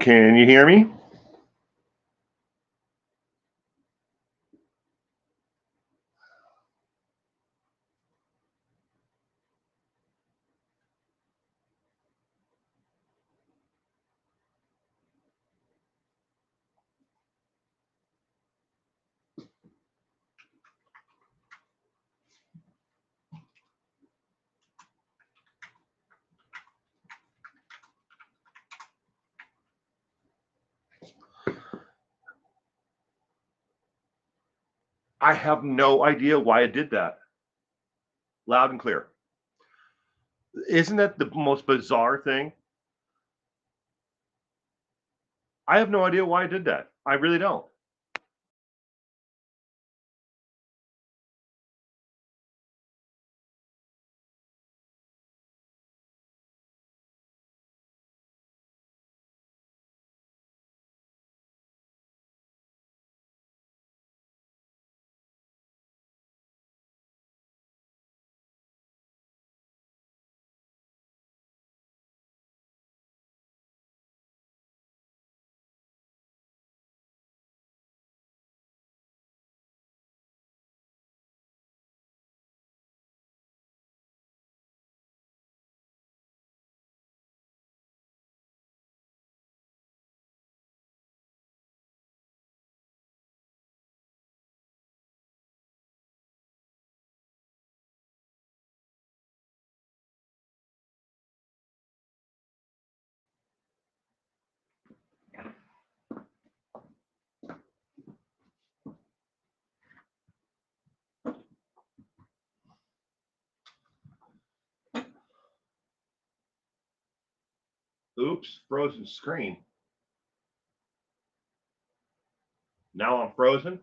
Can you hear me? I have no idea why I did that. Loud and clear. Isn't that the most bizarre thing? I have no idea why I did that. I really don't. Oops, frozen screen. Now I'm frozen.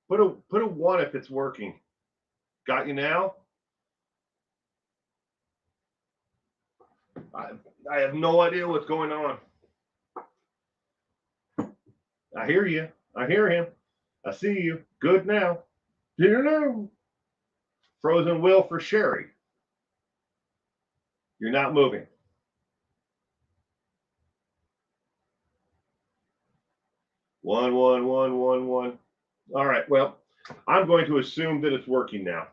Put a one if it's working. Got you now? I have no idea what's going on. I hear you. I hear him. I see you. Good now. Hello. Frozen will for Sherry. You're not moving. One, one, one, one, one. All right. Well, I'm going to assume that it's working now.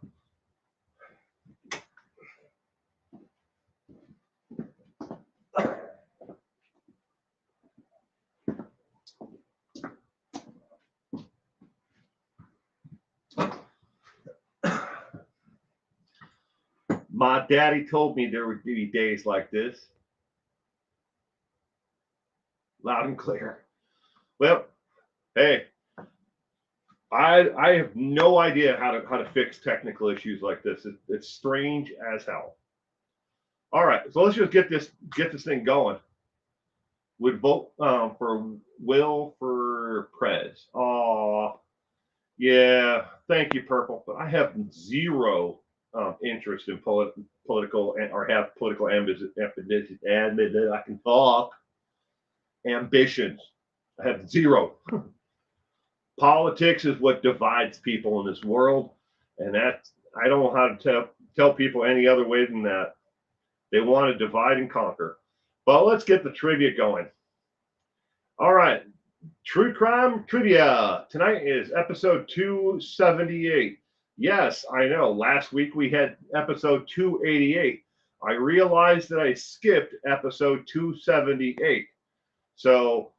My daddy told me there would be days like this. Loud and clear. Well, hey, I have no idea how to fix technical issues like this. It's strange as hell. All right, so let's just get this thing going. Would vote for Will for Prez. Oh, yeah. Thank you, Purple. But I have zero interest in political or have political ambitions. I can talk. Ambitions. I have zero. Politics is what divides people in this world, and that's I don't know how to tell people any other way than that. They want to divide and conquer. But let's get the trivia going. All right, True Crime Trivia. Tonight is episode 278. Yes, I know. Last week we had episode 288. I realized that I skipped episode 278. So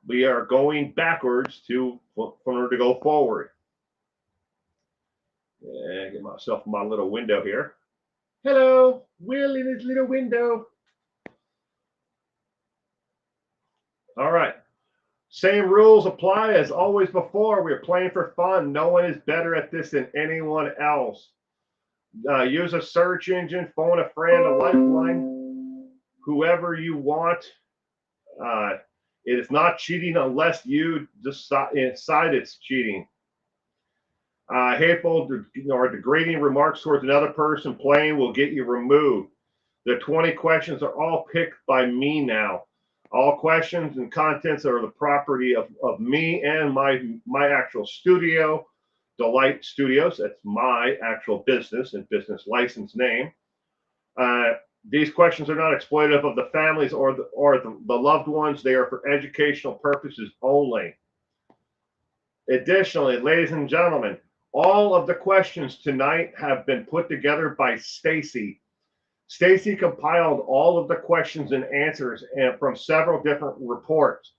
we are going backwards in order to go forward. Yeah, get myself my little window here. Hello, Will in his little window. All right. Same rules apply as always before. We're playing for fun. No one is better at this than anyone else. Use a search engine, phone a friend, a lifeline, whoever you want. It is not cheating unless you decide it's cheating. Hateful or degrading remarks towards another person playing will get you removed. The 20 questions are all picked by me now. All questions and contents are the property of me and my actual studio, Delight Studios. That's my actual business and business license name. These questions are not exploitative of the families or the loved ones. They are for educational purposes only. Additionally, ladies and gentlemen, all of the questions tonight have been put together by Stacy. Stacy compiled all of the questions and answers from several different reports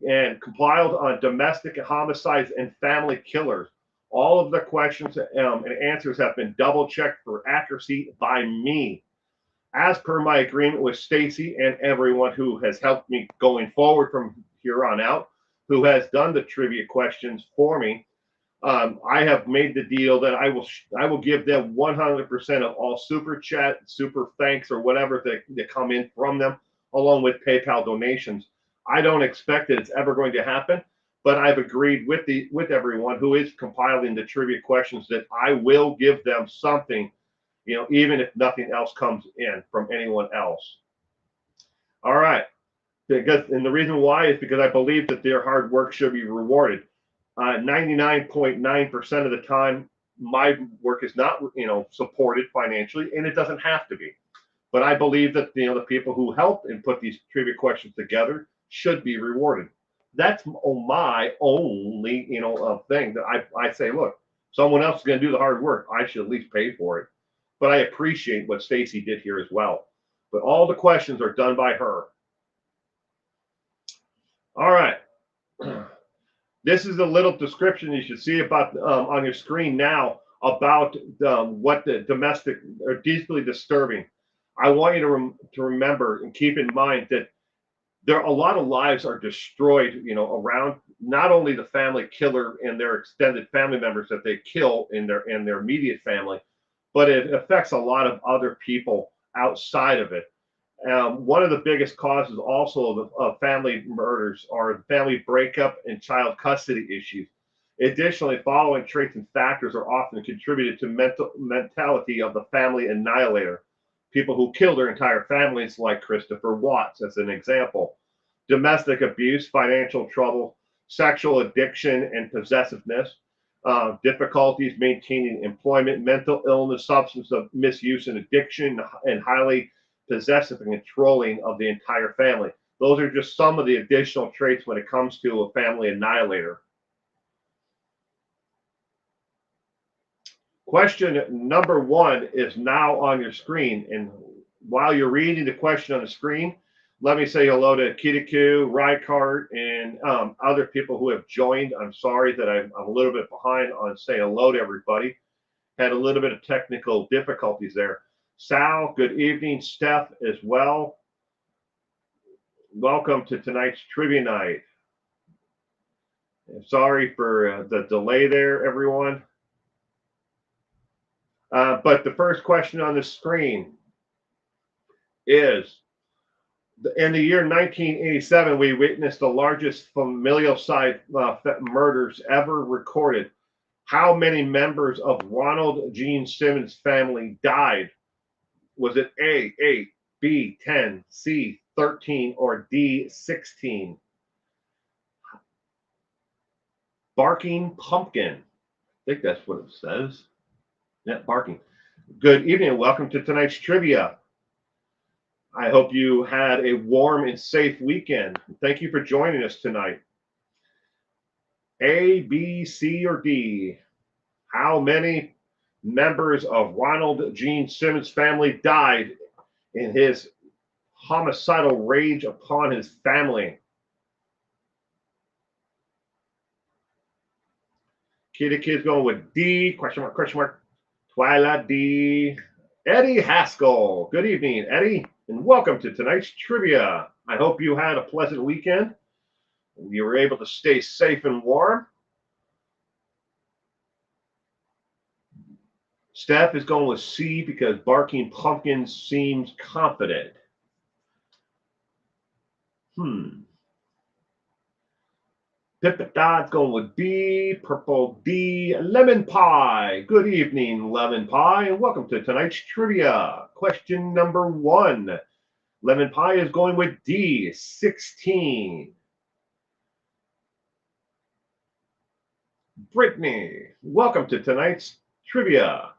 and compiled on domestic homicides and family killers. All of the questions and answers have been double checked for accuracy by me. As per my agreement with Stacy and everyone who has helped me going forward from here on out, who has done the trivia questions for me, I have made the deal that I will give them 100% of all super chat, super thanks, or whatever that come in from them, along with PayPal donations. I don't expect that it's ever going to happen, but I've agreed with everyone who is compiling the trivia questions that I will give them something, even if nothing else comes in from anyone else. All right. And the reason why is because I believe that their hard work should be rewarded. 99.9% of the time, my work is not, supported financially, and it doesn't have to be. But I believe that, the people who help and put these trivia questions together should be rewarded. That's my only, thing that I say, look, someone else is going to do the hard work. I should at least pay for it. But I appreciate what Stacy did here as well. But all the questions are done by her. All right. This is a little description you should see about on your screen now about what the domestic or deeply disturbing. I want you to remember and keep in mind that a lot of lives are destroyed, around not only the family killer and their extended family members that they kill in their immediate family, but it affects a lot of other people outside of it. One of the biggest causes also of family murders are family breakup and child custody issues. Additionally, following traits and factors are often contributed to mentality of the family annihilator. People who kill their entire families, like Christopher Watts, as an example. Domestic abuse, financial trouble, sexual addiction and possessiveness, difficulties maintaining employment, mental illness, substance misuse and addiction, and highly possessive and controlling of the entire family. Those are just some of the additional traits when it comes to a family annihilator. Question number 1 is now on your screen. And while you're reading the question on the screen, let me say hello to Kitiku, Rykart, and other people who have joined. I'm sorry that I'm a little bit behind on saying hello to everybody. Had a little bit of technical difficulties there. Sal, good evening. Steph as well. Welcome to tonight's trivia night. Sorry for the delay there, everyone. But the first question on the screen is, in the year 1987, we witnessed the largest familial side murders ever recorded. How many members of Ronald Gene Simmons' family died? Was it A, 8, B, 10, C, 13, or D, 16? Barking pumpkin. I think that's what it says. Yeah, barking. Good evening and welcome to tonight's trivia. I hope you had a warm and safe weekend. Thank you for joining us tonight. A, B, C, or D? How many members of Ronald Gene Simmons' family died in his homicidal rage upon his family? Kitty Kid's going with D, question mark, question mark. Twyla D. Eddie Haskell. Good evening, Eddie, and welcome to tonight's trivia. I hope you had a pleasant weekend and you were able to stay safe and warm. Steph is going with C because barking pumpkin seems confident. Pippa Dodd's going with B, purple D, lemon pie. Good evening, lemon pie, and welcome to tonight's trivia. Question number 1. Lemon pie is going with D, 16. Brittany, welcome to tonight's trivia.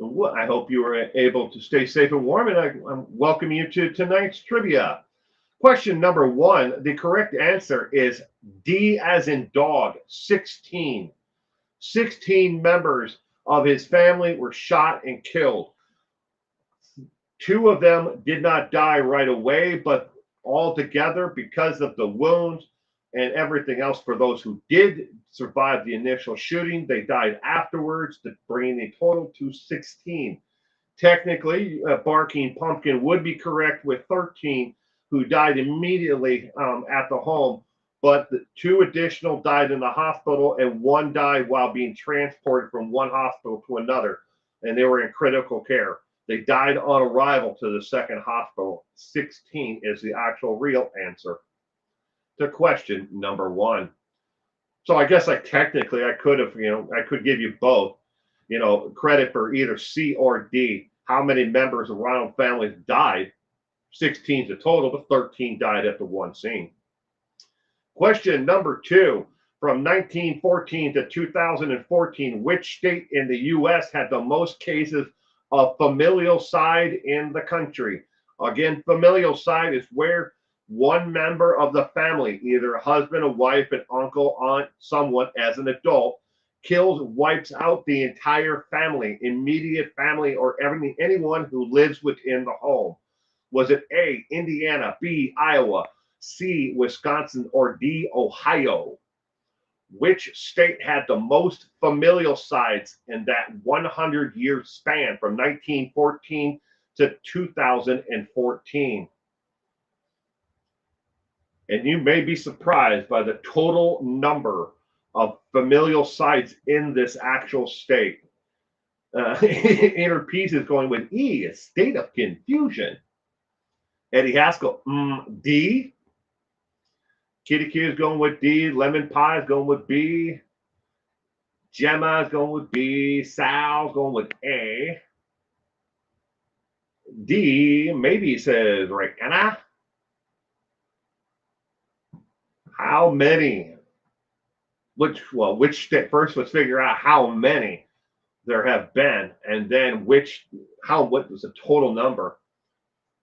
I hope you were able to stay safe and warm, and I'm welcoming you to tonight's trivia. Question number 1, the correct answer is D as in dog, 16. 16 members of his family were shot and killed. 2 of them did not die right away, but all together, because of the wounds and everything else, for those who did survive the initial shooting, they died afterwards, bringing the total to 16. Technically, Barking Pumpkin would be correct with 13 who died immediately at the home, but the 2 additional died in the hospital and 1 died while being transported from one hospital to another, and they were in critical care. They died on arrival to the second hospital. 16 is the actual real answer to question number 1. So I guess I could have, I could give you both, credit for either C or D. How many members of Ronald families died? 16 to total, but 13 died at the one scene. Question number 2. From 1914 to 2014, which state in the U.S. had the most cases of familicide in the country? Again, familicide is where one member of the family, either a husband, a wife, an uncle, aunt, someone as an adult, wipes out the entire family, immediate family, or anyone who lives within the home. Was it A, Indiana, B, Iowa, C, Wisconsin, or D, Ohio? Which state had the most familicides in that 100-year span from 1914 to 2014? And you may be surprised by the total number of familicides in this actual state. Inner Peace is going with E, a state of confusion. Eddie Haskell, D. Kitty Q is going with D. Lemon Pie is going with B. Gemma is going with B. Sal's going with A. D, maybe says Rihanna. How many? Which state? First, let's figure out how many there have been, and then what was the total number?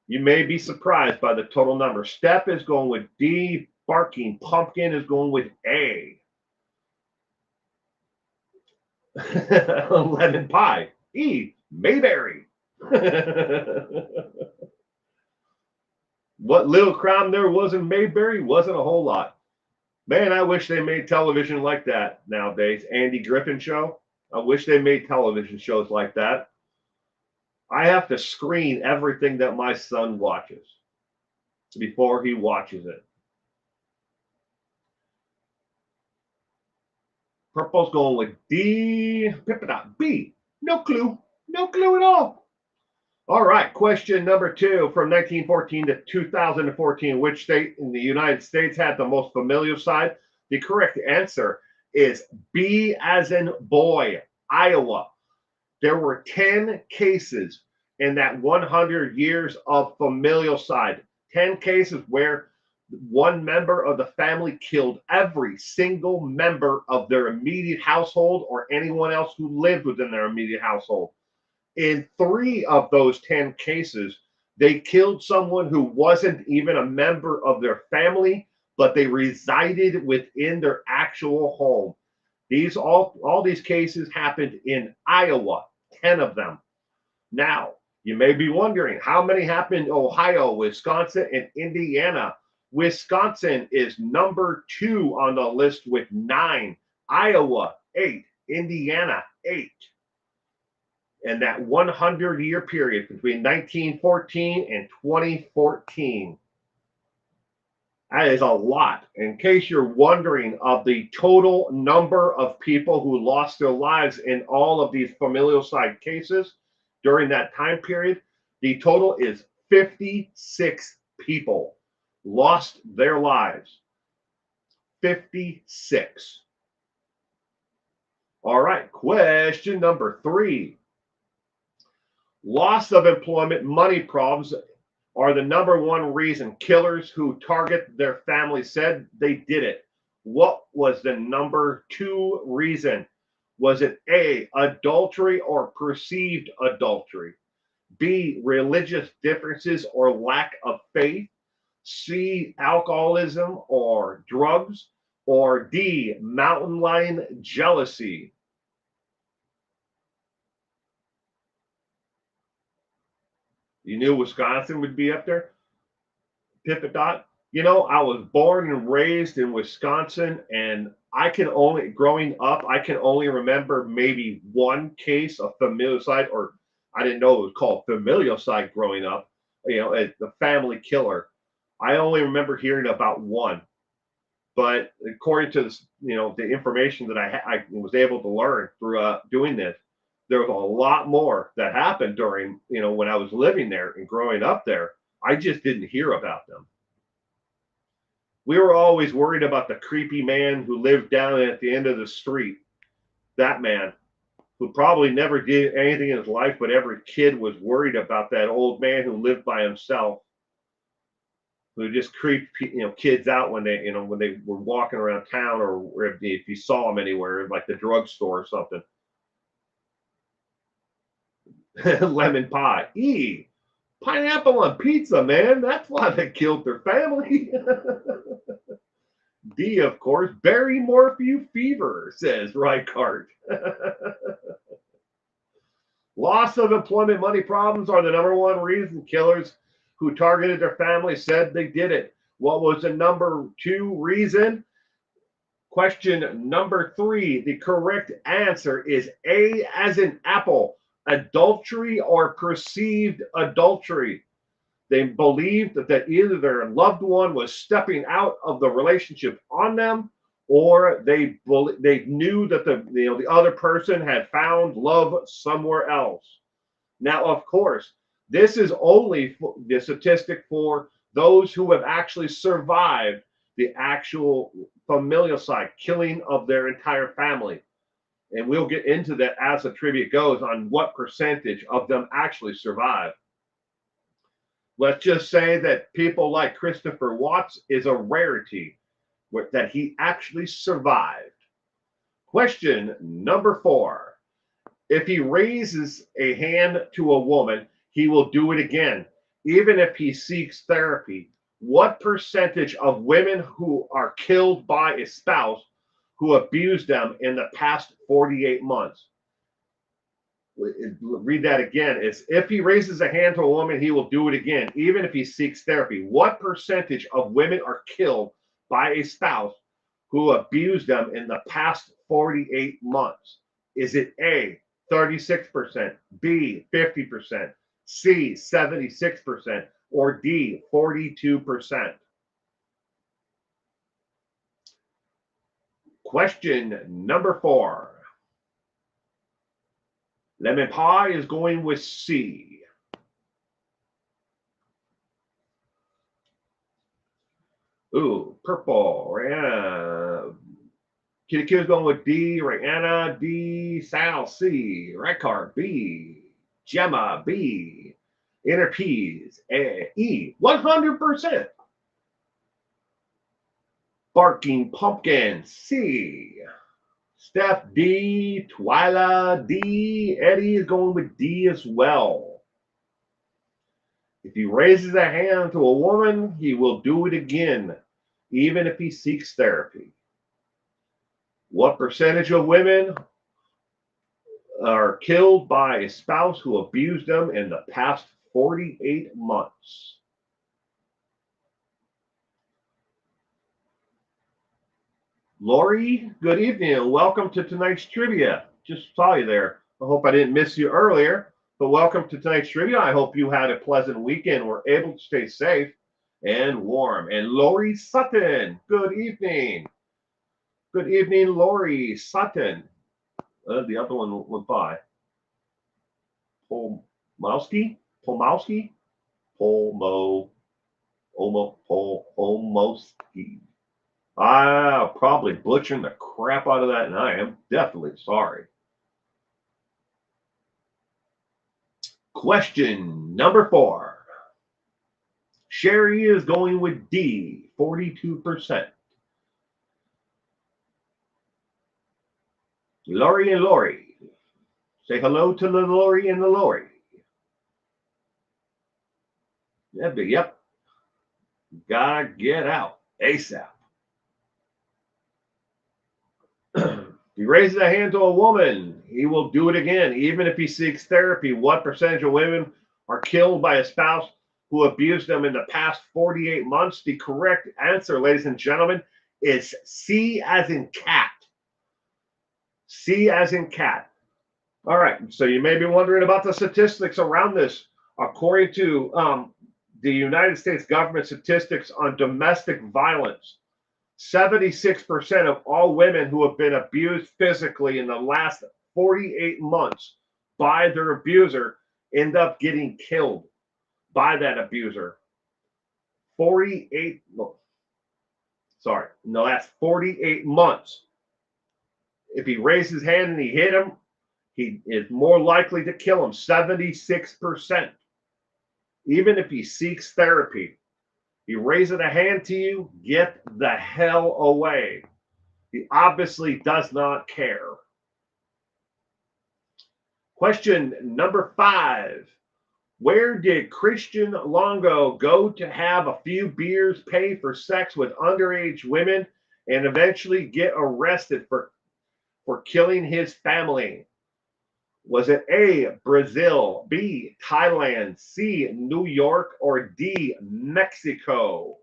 You may be surprised by the total number. Steph is going with D. Barking Pumpkin is going with A. Lemon Pie, E. Mayberry. What little crime there was in Mayberry wasn't a whole lot. Man, I wish they made television like that nowadays. Andy Griffin Show. I wish they made television shows like that. I have to screen everything that my son watches before he watches it. Purple's going with D. B. No clue. No clue at all. All right. Question number 2. From 1914 to 2014, which state in the United States had the most familicide? The correct answer is B as in boy, Iowa. There were 10 cases in that 100 years of familicide. 10 cases where one member of the family killed every single member of their immediate household or anyone else who lived within their immediate household. In 3 of those 10 cases, they killed someone who wasn't even a member of their family, but they resided within their actual home. All these cases happened in Iowa, 10 of them. Now, you may be wondering, how many happened in Ohio, Wisconsin, and Indiana? Wisconsin is number 2 on the list with 9. Iowa, 8. Indiana, 8. And that 100-year period between 1914 and 2014. That is a lot. In case you're wondering of the total number of people who lost their lives in all of these familicide cases during that time period, the total is 56 people lost their lives. 56. All right, question number 3. Loss of employment, money problems are the number one reason killers who target their family said they did it. What was the number two reason? Was it A, adultery or perceived adultery? B, religious differences or lack of faith? C, alcoholism or drugs? Or D, mountain lion jealousy? You knew Wisconsin would be up there? Pippa Dot? You know, I was born and raised in Wisconsin, and growing up, I can only remember maybe one case of familicide, or I didn't know it was called familicide growing up, you know, the family killer. I only remember hearing about one. But according to this, you know, the information that I was able to learn through doing this, there was a lot more that happened during, you know, when I was living there and growing up there. I just didn't hear about them. We were always worried about the creepy man who lived down at the end of the street. That man who probably never did anything in his life, but every kid was worried about that old man who lived by himself, who just creeped, you know, kids out when they, you know, when they were walking around town, or if you saw them anywhere, like the drugstore or something. Lemon pie. E. Pineapple on pizza, man. That's why they killed their family. D, of course, Barry Morphew fever, says Reichart. Loss of employment, money problems are the number one reason killers who targeted their family said they did it. What was the number two reason? Question number three. The correct answer is A as in apple, adultery or perceived adultery. They believed that either their loved one was stepping out of the relationship on them, or they knew that the other person had found love somewhere else. Now, of course, this is only the statistic for those who have actually survived the actual familicide killing of their entire family. And we'll get into that as the trivia goes on what percentage of them actually survive. Let's just say that people like Christopher Watts is a rarity, that he actually survived. Question number four. If he raises a hand to a woman, he will do it again, even if he seeks therapy. What percentage of women who are killed by a spouse who abused them in the past 48 months? Read that again. Is if he raises a hand to a woman, he will do it again, even if he seeks therapy. What percentage of women are killed by a spouse who abused them in the past 48 months? Is it A, 36%, B, 50%, C, 76%, or D, 42%? Question number four. Lemon pie is going with C. Ooh, purple. Yeah. Kitty Q's going with D. Rihanna, D. Sal, C. Record, B. Gemma, B. Inner Peas, E. 100%. Barking Pumpkin, C. Steph, D. Twyla, D. Eddie is going with D as well. If he raises a hand to a woman, he will do it again, even if he seeks therapy. What percentage of women are killed by a spouse who abused them in the past 48 months? Lori, good evening. Welcome to tonight's trivia. Just saw you there. I hope I didn't miss you earlier, but welcome to tonight's trivia. I hope you had a pleasant weekend. Were able to stay safe and warm. And Lori Sutton, good evening. Good evening, Lori Sutton. The other one went by. Polmowski? Polmowski. I'm probably butchering the crap out of that, and I am definitely sorry. Question number four. Sherry is going with D, 42%. Lori and Lori. Say hello to the Lori and the Lori. Yep. Gotta get out ASAP. If he raises a hand to a woman, he will do it again, even if he seeks therapy. What percentage of women are killed by a spouse who abused them in the past 48 months? The correct answer, ladies and gentlemen, is C as in cat. C as in cat. All right, so you may be wondering about the statistics around this. According to the United States government statistics on domestic violence, 76% of all women who have been abused physically in the last 48 months by their abuser end up getting killed by that abuser. In the last 48 months. If he raised his hand and he hit him, he is more likely to kill him, 76%. Even if he seeks therapy, he raises a hand to you, get the hell away. He obviously does not care. Question number 5. Where did Christian Longo go to have a few beers, pay for sex with underage women, and eventually get arrested for killing his family? Was it A, Brazil, B, Thailand, C, New York, or D, Mexico?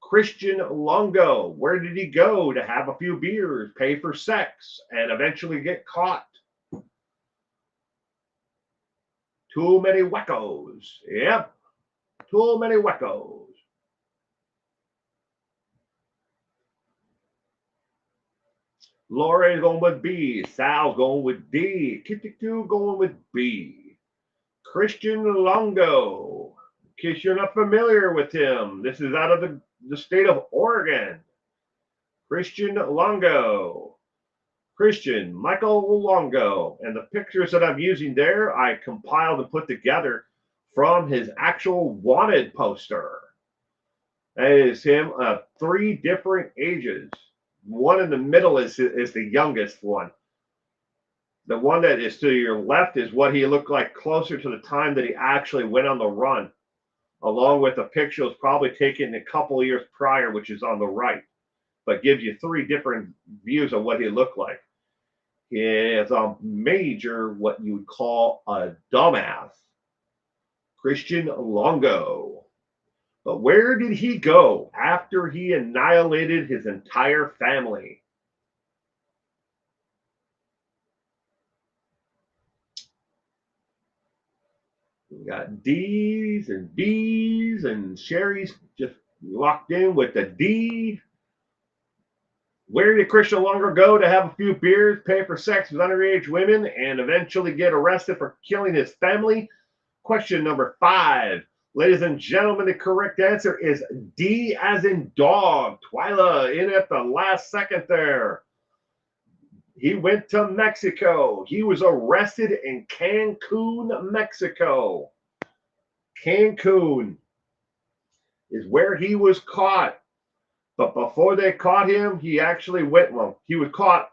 Christian Longo, where did he go to have a few beers, pay for sex, and eventually get caught? Too many wackos. Yep, too many wackos. Laura's going with B. Sal's going with D. Kitty2 going with B. Christian Longo. In case you're not familiar with him, this is out of the state of Oregon. Christian Longo. Christian Michael Longo. And the pictures that I'm using there, I compiled and put together from his actual wanted poster. That is him of 3 different ages. One in the middle is the youngest one. The one that is to your left is what he looked like closer to the time that he actually went on the run, along with a picture that was probably taken a couple of years prior, which is on the right, but gives you 3 different views of what he looked like. He is a major, what you would call a dumbass. Christian Longo. But where did he go after he annihilated his entire family? We got D's and B's, and Sherry's just locked in with the D. Where did Christian Longo go to have a few beers, pay for sex with underage women, and eventually get arrested for killing his family? Question number 5. Ladies and gentlemen, the correct answer is D as in dog. Twyla in at the last second there. He went to Mexico. He was arrested in Cancun, Mexico. Cancun is where he was caught. But before they caught him, he actually he was caught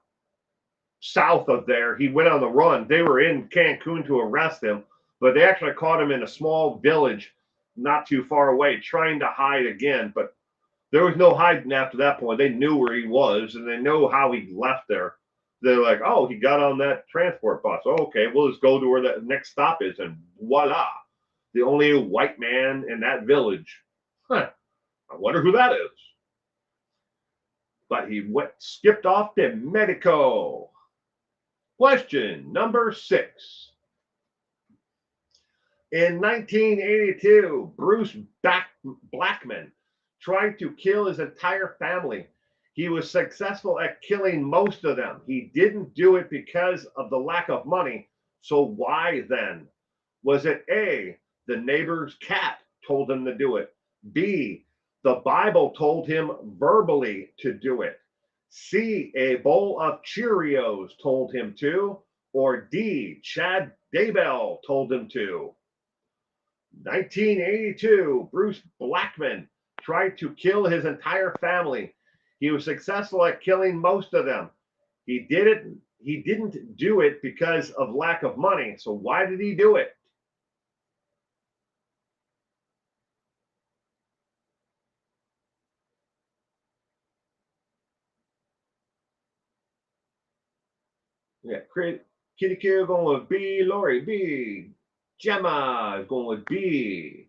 south of there. He went on the run. They were in Cancun to arrest him, but they actually caught him in a small village not too far away, trying to hide again. But there was no hiding after that point. They knew where he was, and they know how he left there. They're like, oh, he got on that transport bus. Oh, okay, we'll just go to where the next stop is, and voila, the only white man in that village. Huh, I wonder who that is. But he skipped off to Mexico. Question number 6. In 1982, Bruce Blackman tried to kill his entire family. He was successful at killing most of them. He didn't do it because of the lack of money. So why then? Was it A, the neighbor's cat told him to do it? B, the Bible told him verbally to do it? C, a bowl of Cheerios told him to? Or D, Chad Daybell told him to? 1982, Bruce Blackman tried to kill his entire family. He was successful at killing most of them. He didn't do it because of lack of money. So why did he do it? Yeah, Kitty Q going with B, Lori B, Gemma is going with B,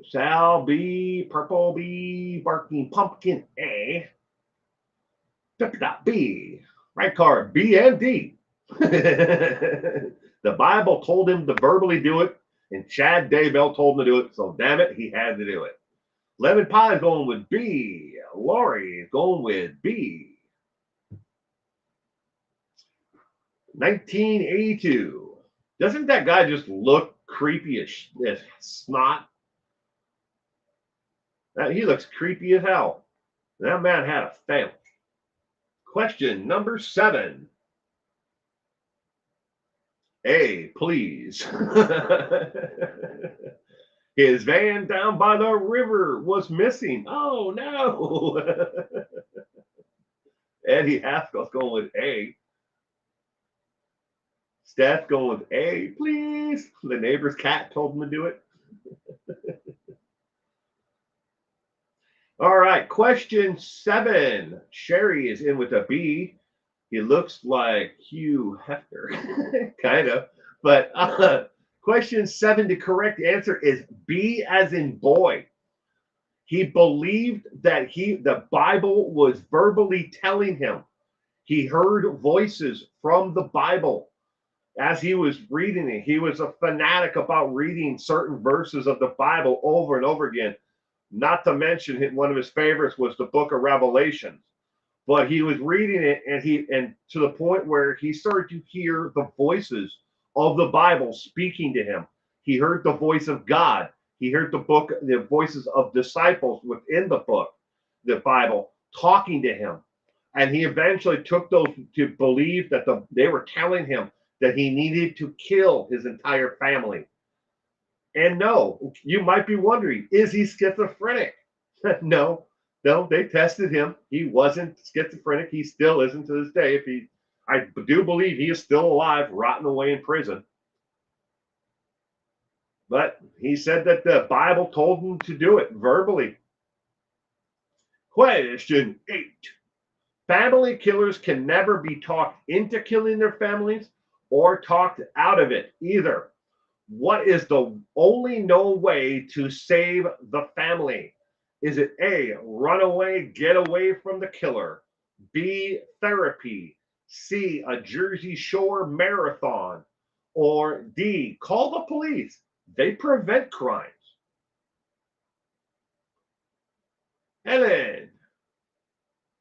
Sal B, Purple B, Barking Pumpkin A, B, right card B and D. The Bible told him to verbally do it, and Chad Daybell told him to do it, so damn it, he had to do it. Lemon Pie is going with B. Lori is going with B. 1982. Doesn't that guy just look creepy as snot? He looks creepy as hell. That man had a family. Question number 7. A, please. His van down by the river was missing. Oh, no. Eddie Haskell's going with A. Steph going with A, please. The neighbor's cat told him to do it. All right, question 7. Sherry is in with a B. He looks like Hugh Hefner, kind of. But question 7, the correct answer is B as in boy. He believed that the Bible was verbally telling him. He heard voices from the Bible as he was reading it. He was a fanatic about reading certain verses of the Bible over and over again. Not to mention one of his favorites was the book of Revelation. But he was reading it, and to the point where he started to hear the voices of the Bible speaking to him. He heard the voice of God. He heard the voices of disciples within the book, the Bible, talking to him. And he eventually took those to believe that they were telling him that he needed to kill his entire family. And no, you might be wondering, is he schizophrenic? No, they tested him. He wasn't schizophrenic. He still isn't to this day. I do believe he is still alive, rotting away in prison. But he said that the Bible told him to do it verbally. Question 8. Family killers can never be talked into killing their families or talked out of it either. What is the only known way to save the family? Is it A, run away, get away from the killer? B, therapy? C, a Jersey Shore marathon? Or D, call the police? They prevent crimes. Ellen.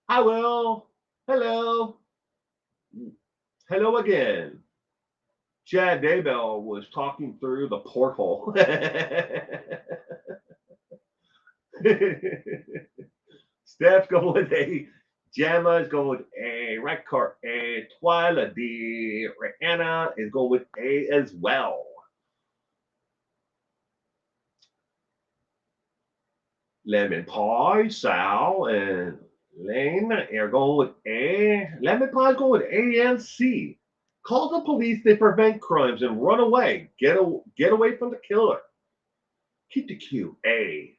I will. Hello. Hello again. Chad Daybell was talking through the porthole. Steph's going with A. Gemma is going with A. Right card A. Twyla D. Rihanna is going with A as well. Lemon Pie, Sal, and Lane are going with A. Lemon Pie is going with A and C. Call the police, they prevent crimes, and run away. Get away from the killer. Keep the Q. A.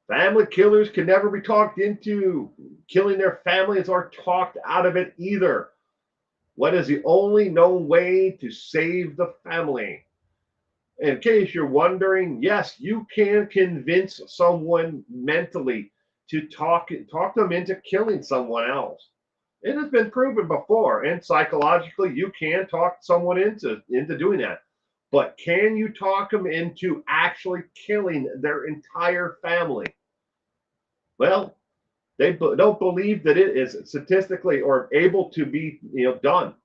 Family killers can never be talked into killing their families or talked out of it either. What is the only known way to save the family? In case you're wondering, yes, you can convince someone mentally to talk them into killing someone else. It has been proven before, and psychologically, you can talk someone into doing that. But can you talk them into actually killing their entire family? Well, they don't believe that it is statistically or able to be done.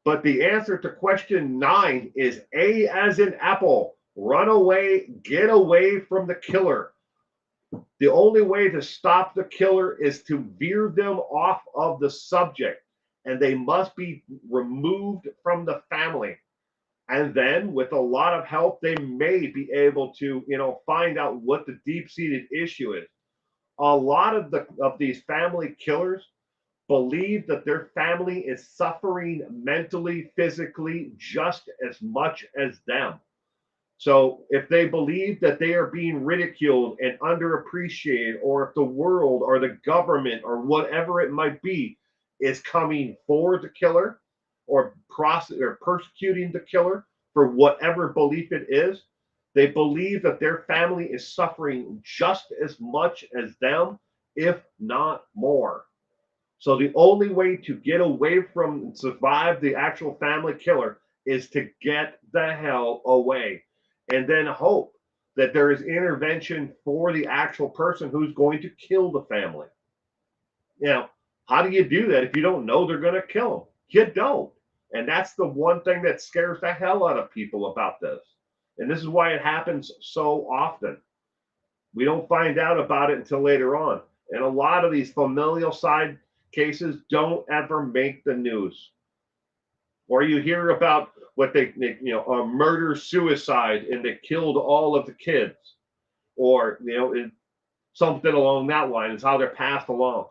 But the answer to question 9 is A as in apple. Run away, get away from the killer. The only way to stop the killer is to veer them off of the subject, and they must be removed from the family. And then with a lot of help, they may be able to, find out what the deep-seated issue is. A lot of these family killers believe that their family is suffering mentally, physically, just as much as them. So if they believe that they are being ridiculed and underappreciated, or if the world or the government or whatever it might be is coming for the killer or persecuting the killer for whatever belief it is, they believe that their family is suffering just as much as them, if not more. So the only way to get away from and survive the actual family killer is to get the hell away, and then hope that there is intervention for the actual person who's going to kill the family. How do you do that if you don't know they're going to kill them? You don't. And that's the one thing that scares the hell out of people about this. And this is why it happens so often. We don't find out about it until later on. And a lot of these familial side cases don't ever make the news. Or you hear about what they a murder suicide and they killed all of the kids, or something along that line is how they're passed along.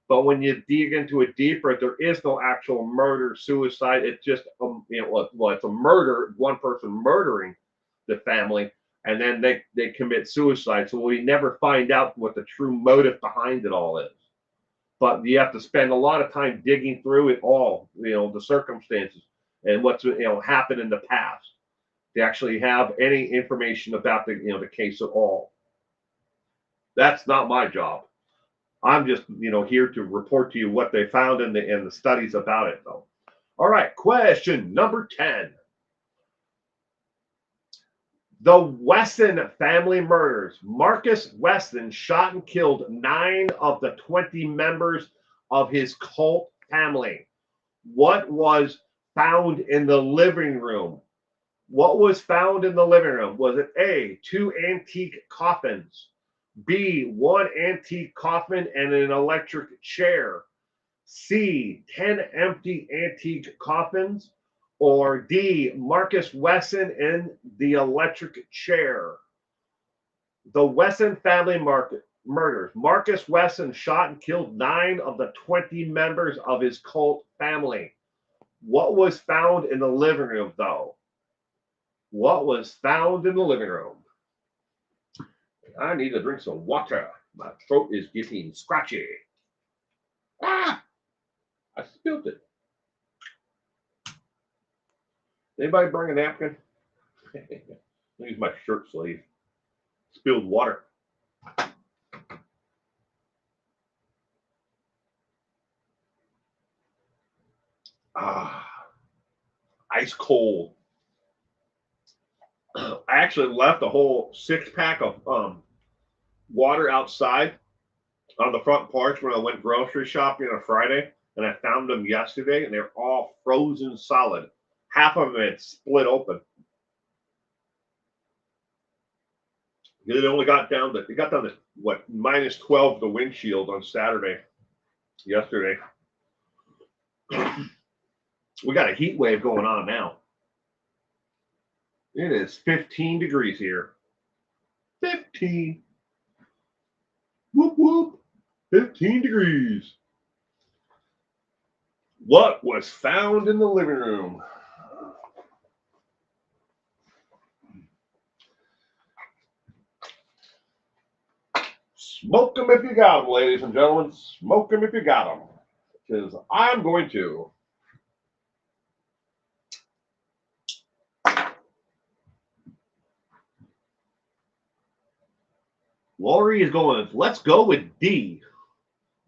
But when you dig into it deeper, there is no actual murder suicide. It's just it's a murder, one person murdering the family, and then they commit suicide. So we never find out what the true motive behind it all is. But you have to spend a lot of time digging through it all, the circumstances and what's happened in the past to actually have any information about the case at all. That's not my job. I'm just here to report to you what they found in the studies about it, though. All right, question number 10. The Wesson family murders. Marcus Wesson shot and killed 9 of the 20 members of his cult family. What was found in the living room? What was found in the living room? Was it A, 2 antique coffins, B, 1 antique coffin and an electric chair, C, 10 empty antique coffins, or D, Marcus Wesson in the electric chair? The Wesson family murders. Marcus Wesson shot and killed 9 of the 20 members of his cult family. What was found in the living room, though? What was found in the living room? I need to drink some water. My throat is getting scratchy. Ah! I spilled it. Anybody bring a napkin? Use my shirt sleeve. Spilled water. Ice cold. I actually left a whole 6-pack of water outside on the front porch when I went grocery shopping on a Friday, and I found them yesterday, and they're all frozen solid. Half of them had split open. It only got down to what, minus 12 the windshield on Saturday, yesterday. We got a heat wave going on now. It is 15 degrees here. 15. Whoop, whoop. 15 degrees. What was found in the living room? Smoke them if you got them, ladies and gentlemen. Smoke them if you got them. Because I'm going to. Lori is going, let's go with D.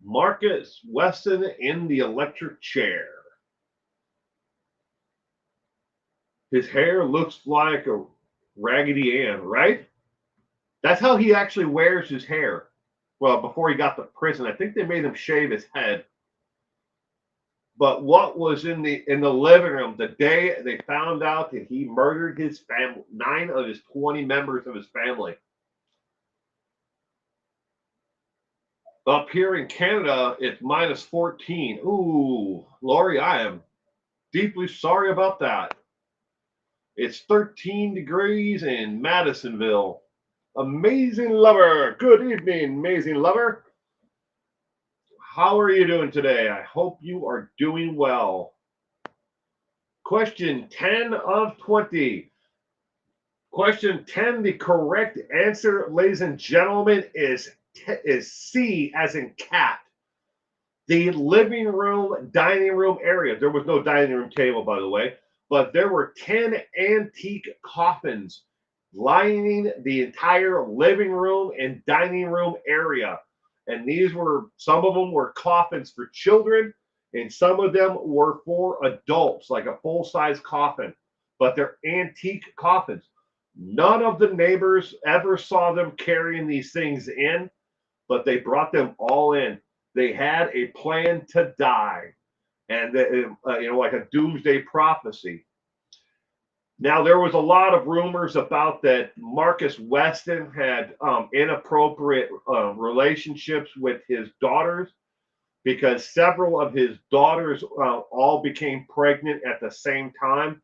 Marcus Wesson in the electric chair. His hair looks like a Raggedy Ann, right? That's how he actually wears his hair. Well, before he got to prison, I think they made him shave his head. But what was in the living room the day they found out that he murdered his family, 9 of his 20 members of his family? Up here in Canada, it's minus 14. Ooh, Lori, I am deeply sorry about that. It's 13 degrees in Madisonville. Amazing Lover. Good evening, Amazing Lover. How are you doing today? I hope you are doing well. Question 10 of 20. Question 10, the correct answer, ladies and gentlemen, is C as in cat. The living room, dining room area. There was no dining room table, by the way, but there were 10 antique coffins lining the entire living room and dining room area. And these were, some of them were coffins for children, and some of them were for adults, like a full-size coffin, but they're antique coffins. None of the neighbors ever saw them carrying these things in, but they brought them all in. They had a plan to die, and like a doomsday prophecy. Now, there was a lot of rumors about that Marcus Weston had inappropriate relationships with his daughters, because several of his daughters all became pregnant at the same time,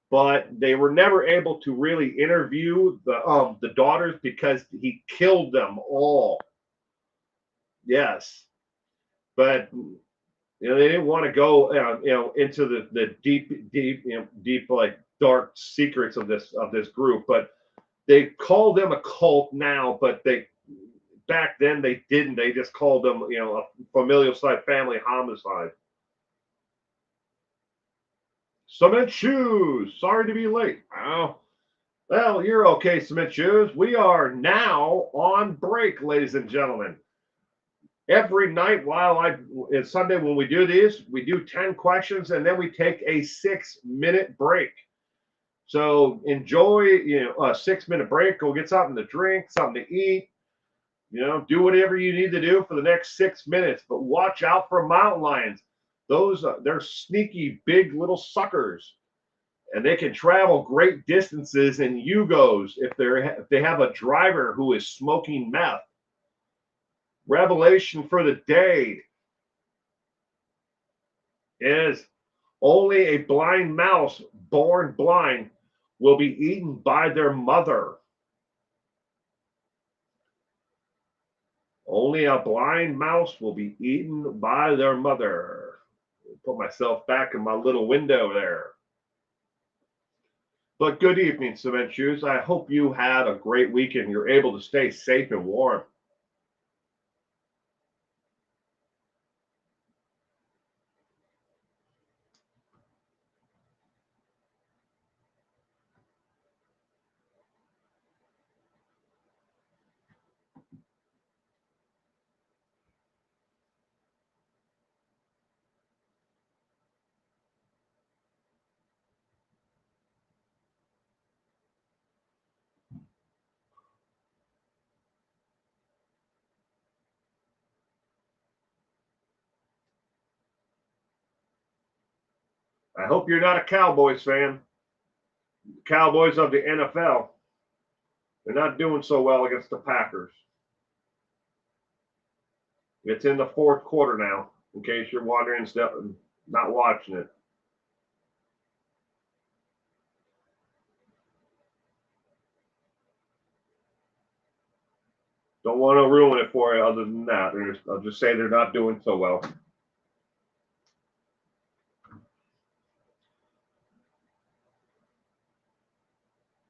but they were never able to really interview the daughters because he killed them all. Yes, but they didn't want to go into the deep like dark secrets of this group. But they call them a cult now, but back then they didn't. They just called them a familial side family homicide. Cement Shoes, sorry to be late. Oh, well, you're okay, Cement Shoes. We are now on break, ladies and gentlemen. Every night it's Sunday when we do these, we do 10 questions and then we take a 6-minute break. So enjoy, a 6-minute break. Go get something to drink, something to eat. Do whatever you need to do for the next 6 minutes. But watch out for mountain lions. They're sneaky, big little suckers, and they can travel great distances in Yugos if they have a driver who is smoking meth. Revelation for the day is only a blind mouse born blind will be eaten by their mother. Only a blind mouse will be eaten by their mother. Put myself back in my little window there. But good evening, Cement Shoes. I hope you had a great weekend. You're able to stay safe and warm. I hope you're not a Cowboys fan. Cowboys of the NFL. They're not doing so well against the Packers. It's in the fourth quarter now, in case you're wondering, not watching it. Don't want to ruin it for you other than that. I'll just say they're not doing so well.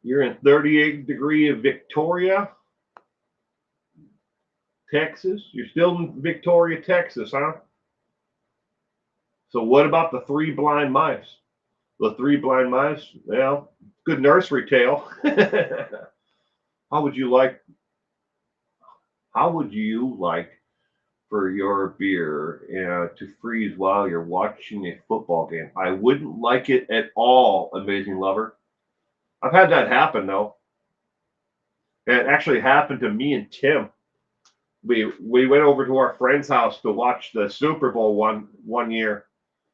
You're in 38 degree of Victoria, Texas. You're still in Victoria, Texas, huh? So what about the 3 blind mice? The 3 blind mice, well, good nursery tale. How would you like for your beer to freeze while you're watching a football game? I wouldn't like it at all, Amazing Lover. I've had that happen, though. And it actually happened to me and Tim. We went over to our friend's house to watch the Super Bowl one year.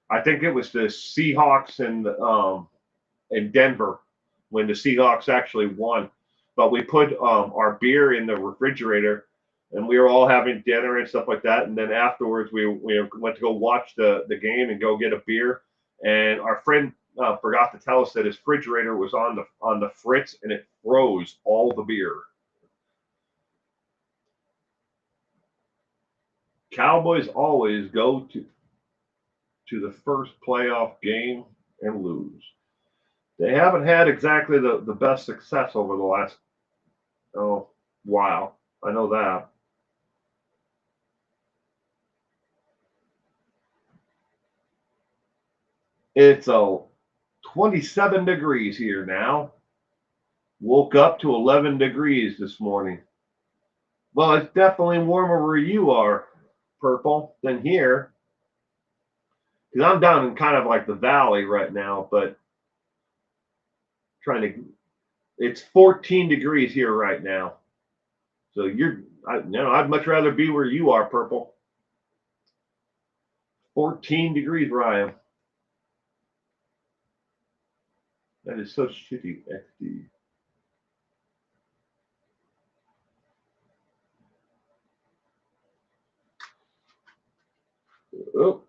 I think it was the Seahawks in Denver when the Seahawks actually won. But we put our beer in the refrigerator, and we were all having dinner and stuff like that. And then afterwards, we went to go watch the game and go get a beer. And our friend forgot to tell us that his refrigerator was on the fritz and it froze all the beer. Cowboys always go to the first playoff game and lose. They haven't had exactly the best success over the last while. I know that. It's 27 degrees here now. Woke up to 11 degrees this morning. Well, it's definitely warmer where you are, Purple, than here. Because I'm down in kind of like the valley right now, but it's 14 degrees here right now. So I'd much rather be where you are, Purple. 14 degrees where I am. That is so shitty, XD. Oh.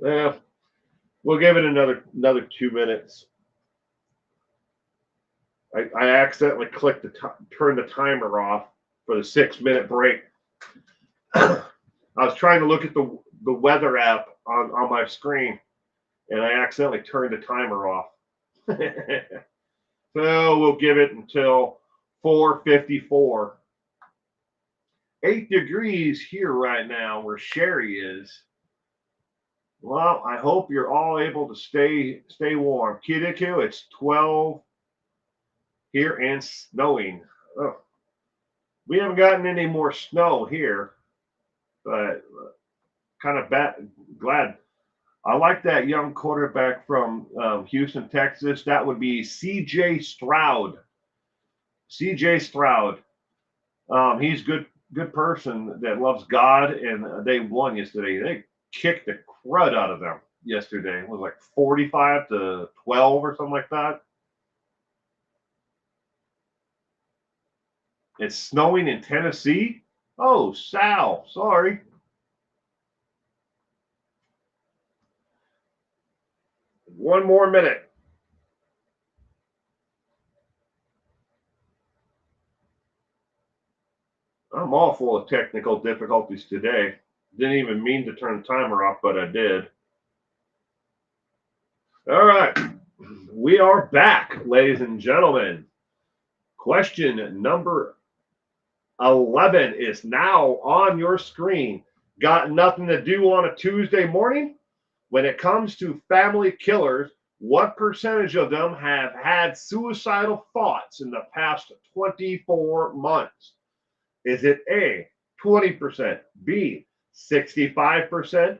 Yeah. We'll give it another 2 minutes. I accidentally clicked turn the timer off for the 6-minute break. I was trying to look at the weather app on my screen, and I accidentally turned the timer off. So we'll give it until 4:54. 8 degrees here right now where Sherry is. Well, I hope you're all able to stay warm. Kirikou, it's 12 here and snowing. Oh, we haven't gotten any more snow here, but kind of glad. I like that young quarterback from Houston, Texas. That would be C.J. Stroud. C.J. Stroud. He's good person that loves God, and they won yesterday. They kicked the crud out of them yesterday. It was like 45-12 or something like that. It's snowing in Tennessee. Oh, Sal, sorry. One more minute. I'm all full of technical difficulties today. Didn't even mean to turn the timer off, but I did. All right. We are back, ladies and gentlemen. Question number 11 is now on your screen. Got nothing to do on a Tuesday morning? When it comes to family killers, what percentage of them have had suicidal thoughts in the past 24 months? Is it A, 20%, B, 65%,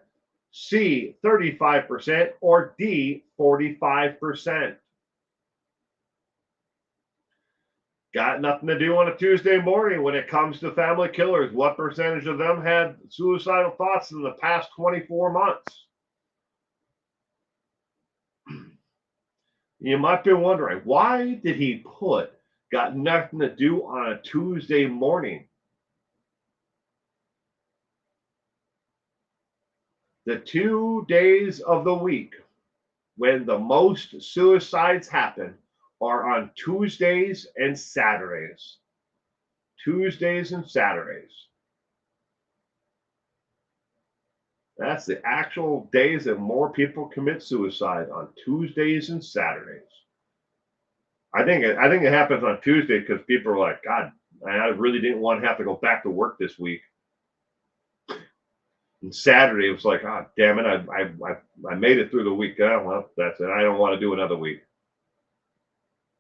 C, 35%, or D, 45%? Got nothing to do on a Tuesday morning when it comes to family killers. What percentage of them had suicidal thoughts in the past 24 months? You might be wondering, why did he put got nothing to do on a Tuesday morning? The 2 days of the week when the most suicides happen are on Tuesdays and Saturdays. Tuesdays and Saturdays. That's the actual days that more people commit suicide, on Tuesdays and Saturdays. I think it happens on Tuesday because people are like, God, I really didn't want to have to go back to work this week. And Saturday it was like, oh damn it, I made it through the week. Oh, well, that's it. I don't want to do another week.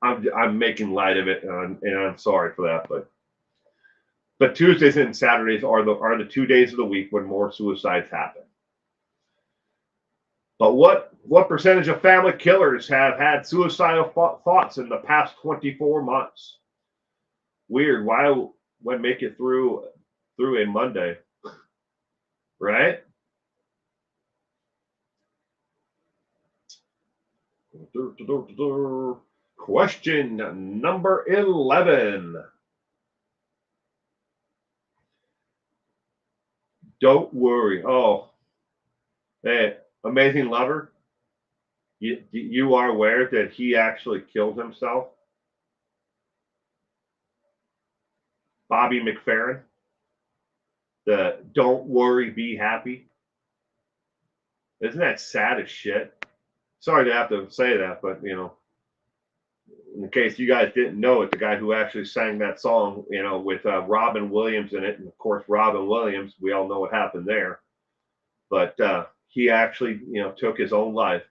I'm making light of it, and I'm sorry for that, but Tuesdays and Saturdays are the 2 days of the week when more suicides happen. But what percentage of family killers have had suicidal thoughts in the past 24 months? Weird. Why would make it through a Monday, right? Question number 11. Don't worry. Oh, hey, Amazing Lover. You are aware that he actually killed himself? Bobby McFerrin, the "Don't worry, be happy." Isn't that sad as shit? Sorry to have to say that, but in case you guys didn't know it, the guy who actually sang that song, with Robin Williams in it, and of course Robin Williams, we all know what happened there. But he actually, took his own life.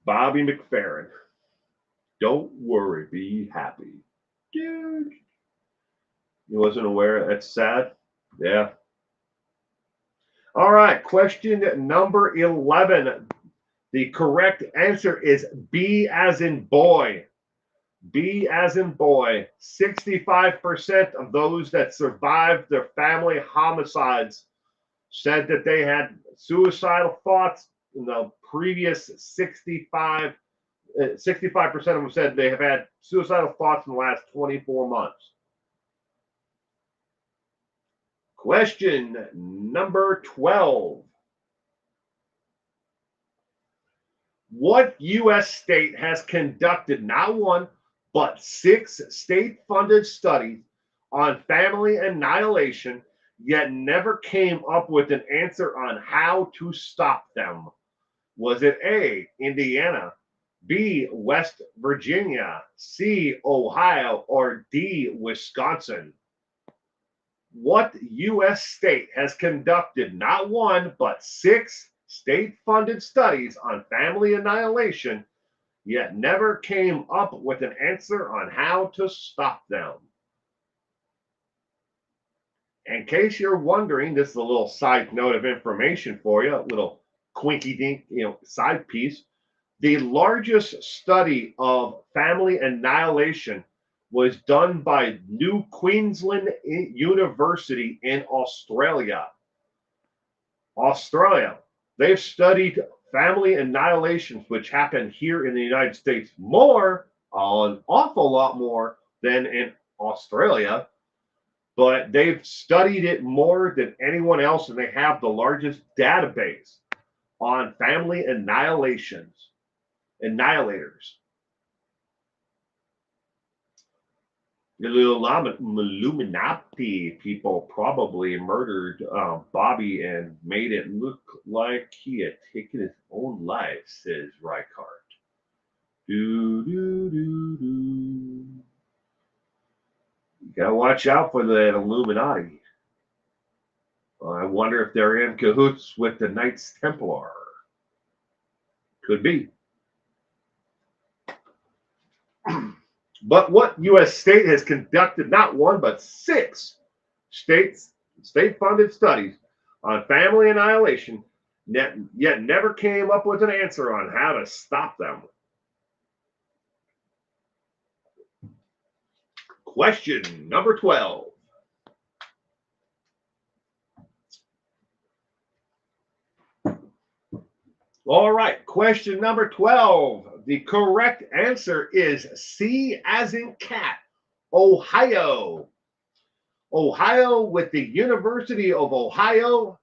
Bobby McFerrin. Don't worry, be happy. Dude. You wasn't aware? That's sad. Yeah. All right. Question number 11. The correct answer is B as in boy. B as in boy. 65% of those that survived their family homicides said that they had suicidal thoughts in the previous 65% of them said they have had suicidal thoughts in the last 24 months. Question number 12. What U.S. state has conducted not one, but 6 state-funded studies on family annihilation, yet never came up with an answer on how to stop them? Was it A, Indiana, B, West Virginia, C, Ohio, or D, Wisconsin? What U.S. state has conducted not one, but 6 state-funded studies on family annihilation, yet never came up with an answer on how to stop them? In case you're wondering, this is a little side note of information for you, a little quinky-dink, side piece. The largest study of family annihilation was done by New Queensland University in Australia. They've studied family annihilations, which happen here in the United States more, an awful lot more than in Australia. But they've studied it more than anyone else, and they have the largest database on family annihilators. The Illuminati people probably murdered Bobby and made it look like he had taken his own life, says Reichardt. Do, do, do, do. You gotta watch out for the Illuminati. I wonder if they're in cahoots with the Knights Templar. Could be. But what U.S. state has conducted not one, but 6 state-funded studies on family annihilation, yet never came up with an answer on how to stop them? Question number 12. All right, question number 12. The correct answer is C as in cat, Ohio. Ohio, with the University of Ohio,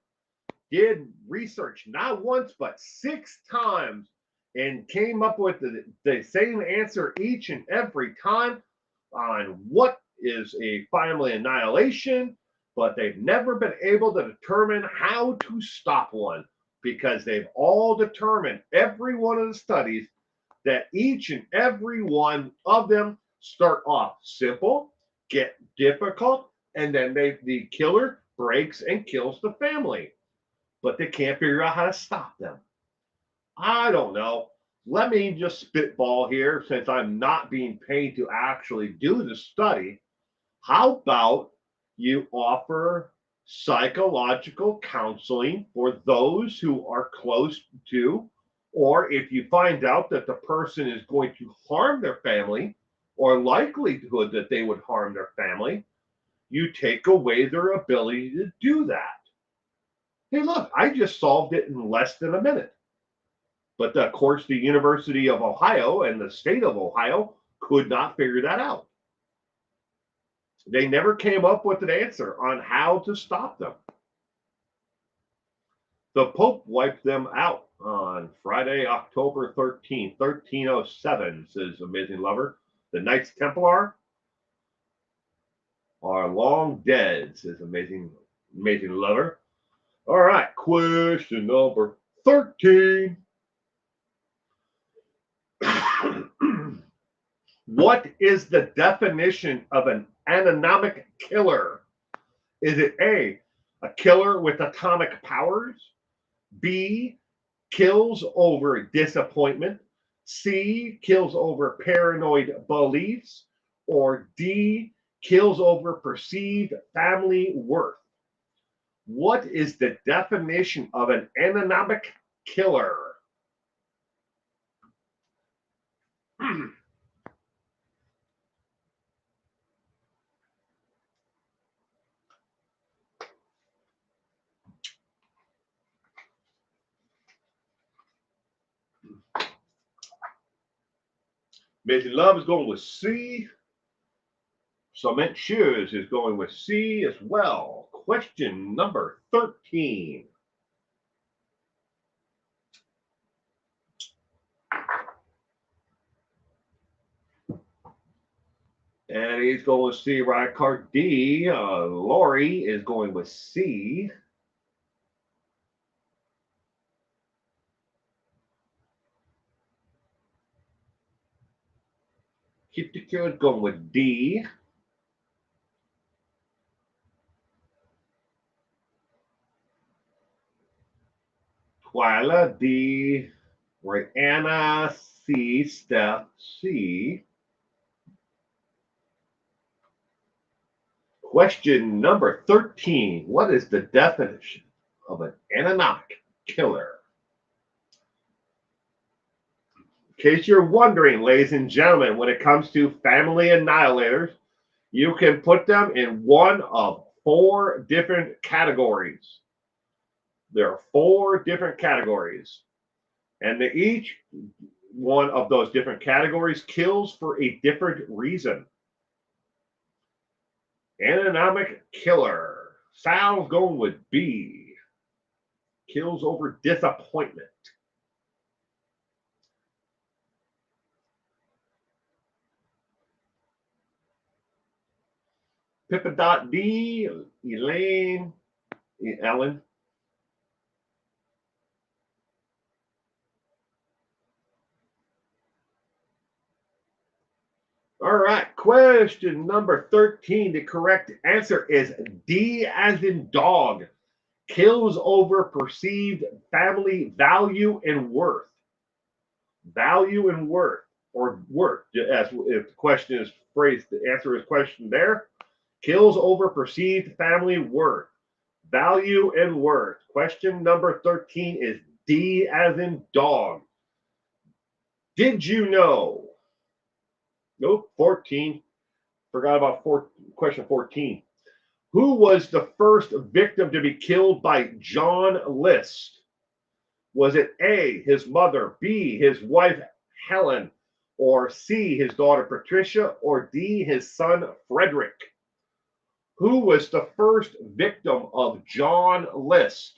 did research not once but 6 times and came up with the same answer each and every time on what is a family annihilation, but they've never been able to determine how to stop one, because they've all determined, every one of the studies, that each and every one of them start off simple, get difficult, and then the killer breaks and kills the family. But they can't figure out how to stop them. I don't know. Let me just spitball here, since I'm not being paid to actually do the study. How about you offer psychological counseling for those who are close to, or if you find out that the person is going to harm their family, or likelihood that they would harm their family, you take away their ability to do that. Hey, look, I just solved it in less than a minute. But of course, the University of Ohio and the state of Ohio could not figure that out. They never came up with an answer on how to stop them. The Pope wiped them out on Friday, October 13th, 1307, says Amazing Lover. The Knights Templar are long dead, says Amazing Lover. All right, question number 13. What is the definition of an anomic killer? Is it A, a killer with atomic powers? B, kills over disappointment? C, kills over paranoid beliefs? Or D, kills over perceived family worth? What is the definition of an anomic killer? Amazing Love is going with C. Cement Shoes is going with C as well. Question number 13. And he's going with C. Right card D. Lori is going with C. Keep the Cure going with D. Twyla D. Rihanna C. Steph C. Question number 13. What is the definition of an anomic killer? In case you're wondering, ladies and gentlemen, when it comes to family annihilators, you can put them in one of 4 different categories. There are 4 different categories, and each one of those different categories kills for a different reason. Anomic killer. Sal's going with B. Kills over disappointment. Pippa D. Ellen. All right, question number 13. The correct answer is D as in dog. Kills over perceived family value and worth. Value and worth, or worth, as if the question is phrased, the answer is question there. Kills over perceived family worth. Value and worth. Question number 13 is D as in dog. Did you know? Nope, 14. Forgot about question 14. Who was the first victim to be killed by John List? Was it A, his mother, B, his wife Helen, or C, his daughter Patricia, or D, his son Frederick? Who was the first victim of John List?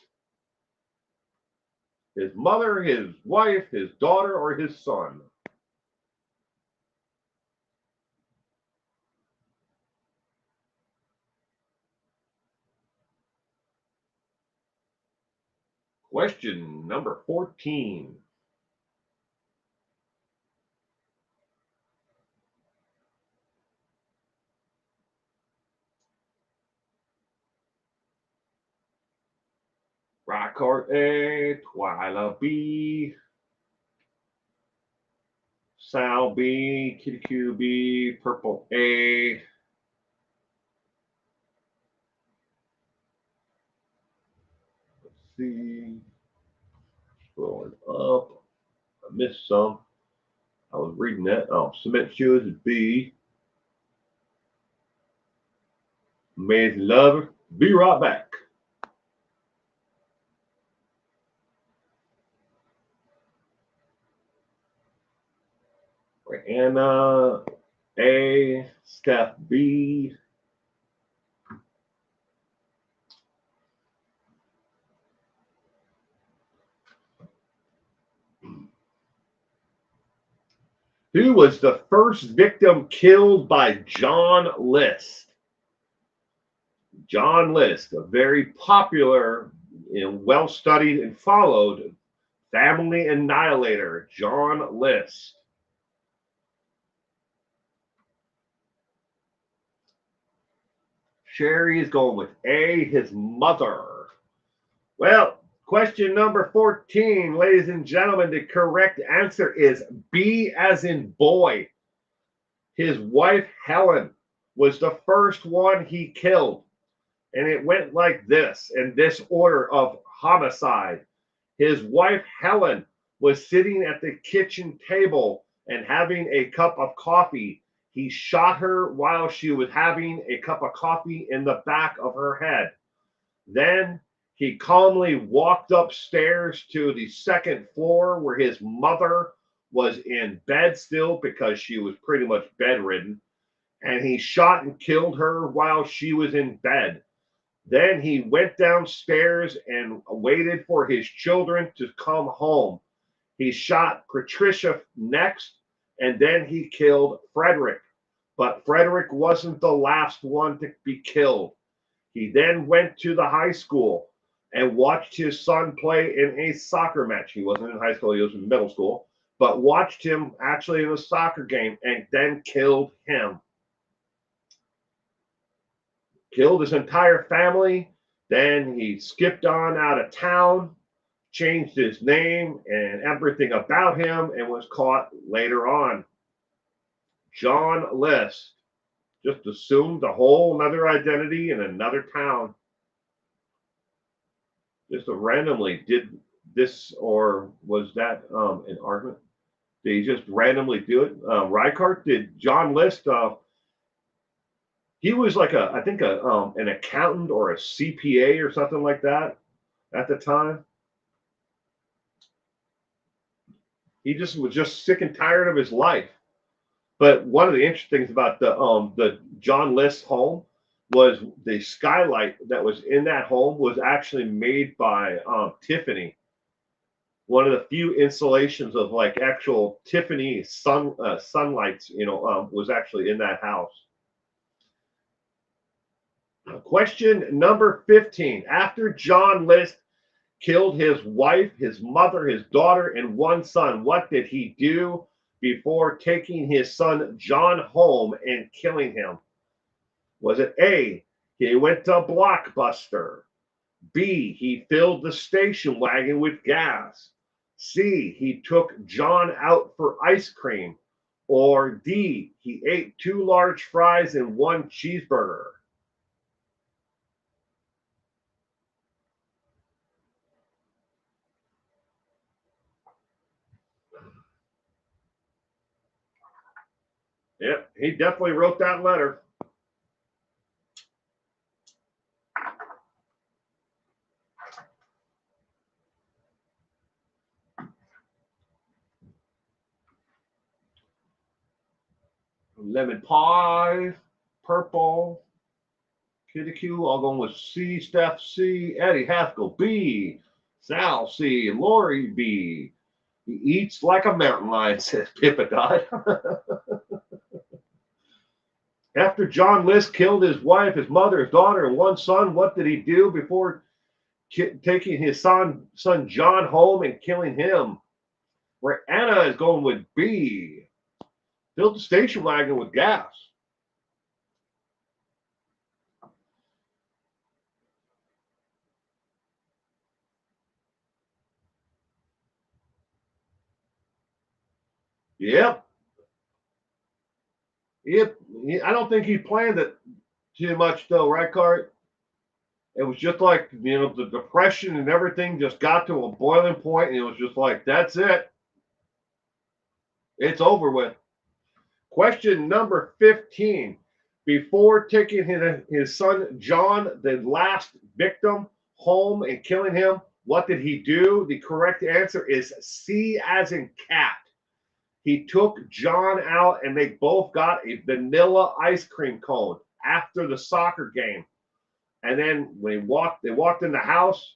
His mother, his wife, his daughter, or his son? Question number 14. Rock Heart A, Twyla B, Sal B, Kitty Q B, Purple A. Let's see. Scrolling up. I missed some. I was reading that. Oh, Cement Shoes is B. Amazing Lover. Be right back. Anna A, Steph B. Who was the first victim killed by John List? John List, a very popular and well-studied and followed family annihilator, John List. Sherry is going with A, his mother. Well, question number 14, ladies and gentlemen, the correct answer is B as in boy. His wife, Helen, was the first one he killed. And it went like this, in this order of homicide. His wife, Helen, was sitting at the kitchen table and having a cup of coffee. He shot her while she was having a cup of coffee in the back of her head. Then he calmly walked upstairs to the second floor where his mother was in bed still because she was pretty much bedridden. And he shot and killed her while she was in bed. Then he went downstairs and waited for his children to come home. He shot Patricia next, and then he killed Frederick. But Frederick wasn't the last one to be killed. He then went to the high school and watched his son play in a soccer match. He wasn't in high school, he was in middle school, but watched him actually in a soccer game and then killed him. Killed his entire family. Then he skipped on out of town, changed his name and everything about him, and was caught later on. John List just assumed a whole another identity in another town. Just randomly did this, or was that an argument? Did he just randomly do it? Reichardt, did John List he was like I think an accountant or a CPA or something like that at the time. He just was just sick and tired of his life. But one of the interesting things about the John List home was the skylight that was in that home was actually made by Tiffany. One of the few installations of like actual Tiffany sunlights, was actually in that house. Question number 15. After John List killed his wife, his mother, his daughter, and one son, what did he do before taking his son John home and killing him? Was it A, he went to Blockbuster? B, he filled the station wagon with gas? C, he took John out for ice cream? Or D, he ate 2 large fries and 1 cheeseburger? Yep, he definitely wrote that letter. Lemon pie, purple, Kitty Q, all going with C, Steph C, Eddie Haskell B, Sal C, and Lori B. He eats like a mountain lion, says Pippa. After John List killed his wife, his mother, his daughter, and 1 son, what did he do before taking his son John home and killing him? Where Anna is going with B. Filled the station wagon with gas. Yep. Yep. I don't think he planned it too much, though, right, Cart? It was just like, the depression and everything just got to a boiling point, and it was just like, that's it. It's over with. Question number 15. Before taking his son John, the last victim, home and killing him, what did he do? The correct answer is C as in cat. He took John out and they both got a vanilla ice cream cone after the soccer game. And then when they walked in the house,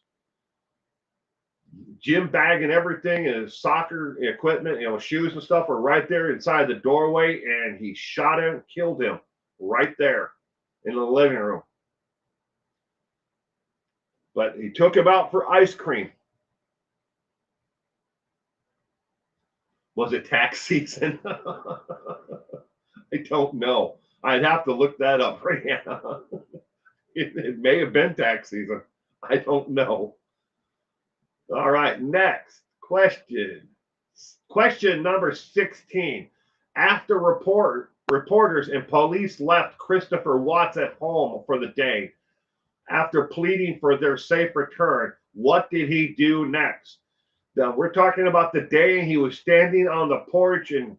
gym bag and everything, and his soccer equipment, shoes and stuff were right there inside the doorway, and he shot him, killed him right there in the living room. But he took him out for ice cream. Was it tax season? I don't know. I'd have to look that up right now. It may have been tax season. I don't know. All right, next question. Question number 16. After reporters and police left Christopher Watts at home for the day, after pleading for their safe return, what did he do next? Now, we're talking about the day he was standing on the porch and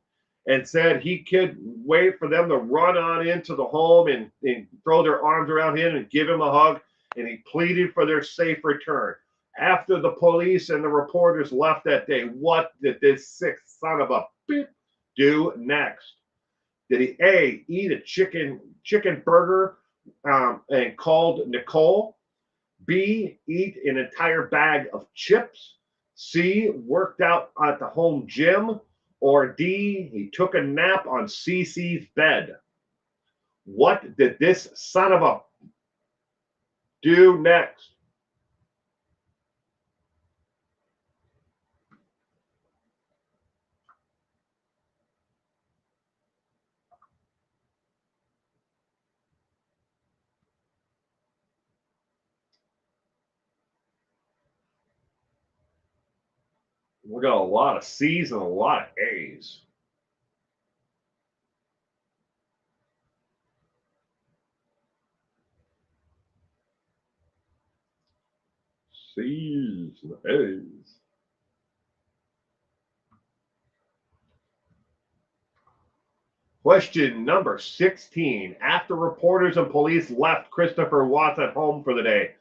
said he could wait for them to run on into the home and throw their arms around him and give him a hug, and he pleaded for their safe return. After the police and the reporters left that day, what did this sick son of a beep do next? Did he A, eat a chicken burger and called Nicole? B, eat an entire bag of chips? C, worked out at the home gym? Or D, he took a nap on CC's bed? What did this son of a do next? We got a lot of C's and a lot of A's. C's and A's. Question number 16. After reporters and police left Christopher Watts at home for the day,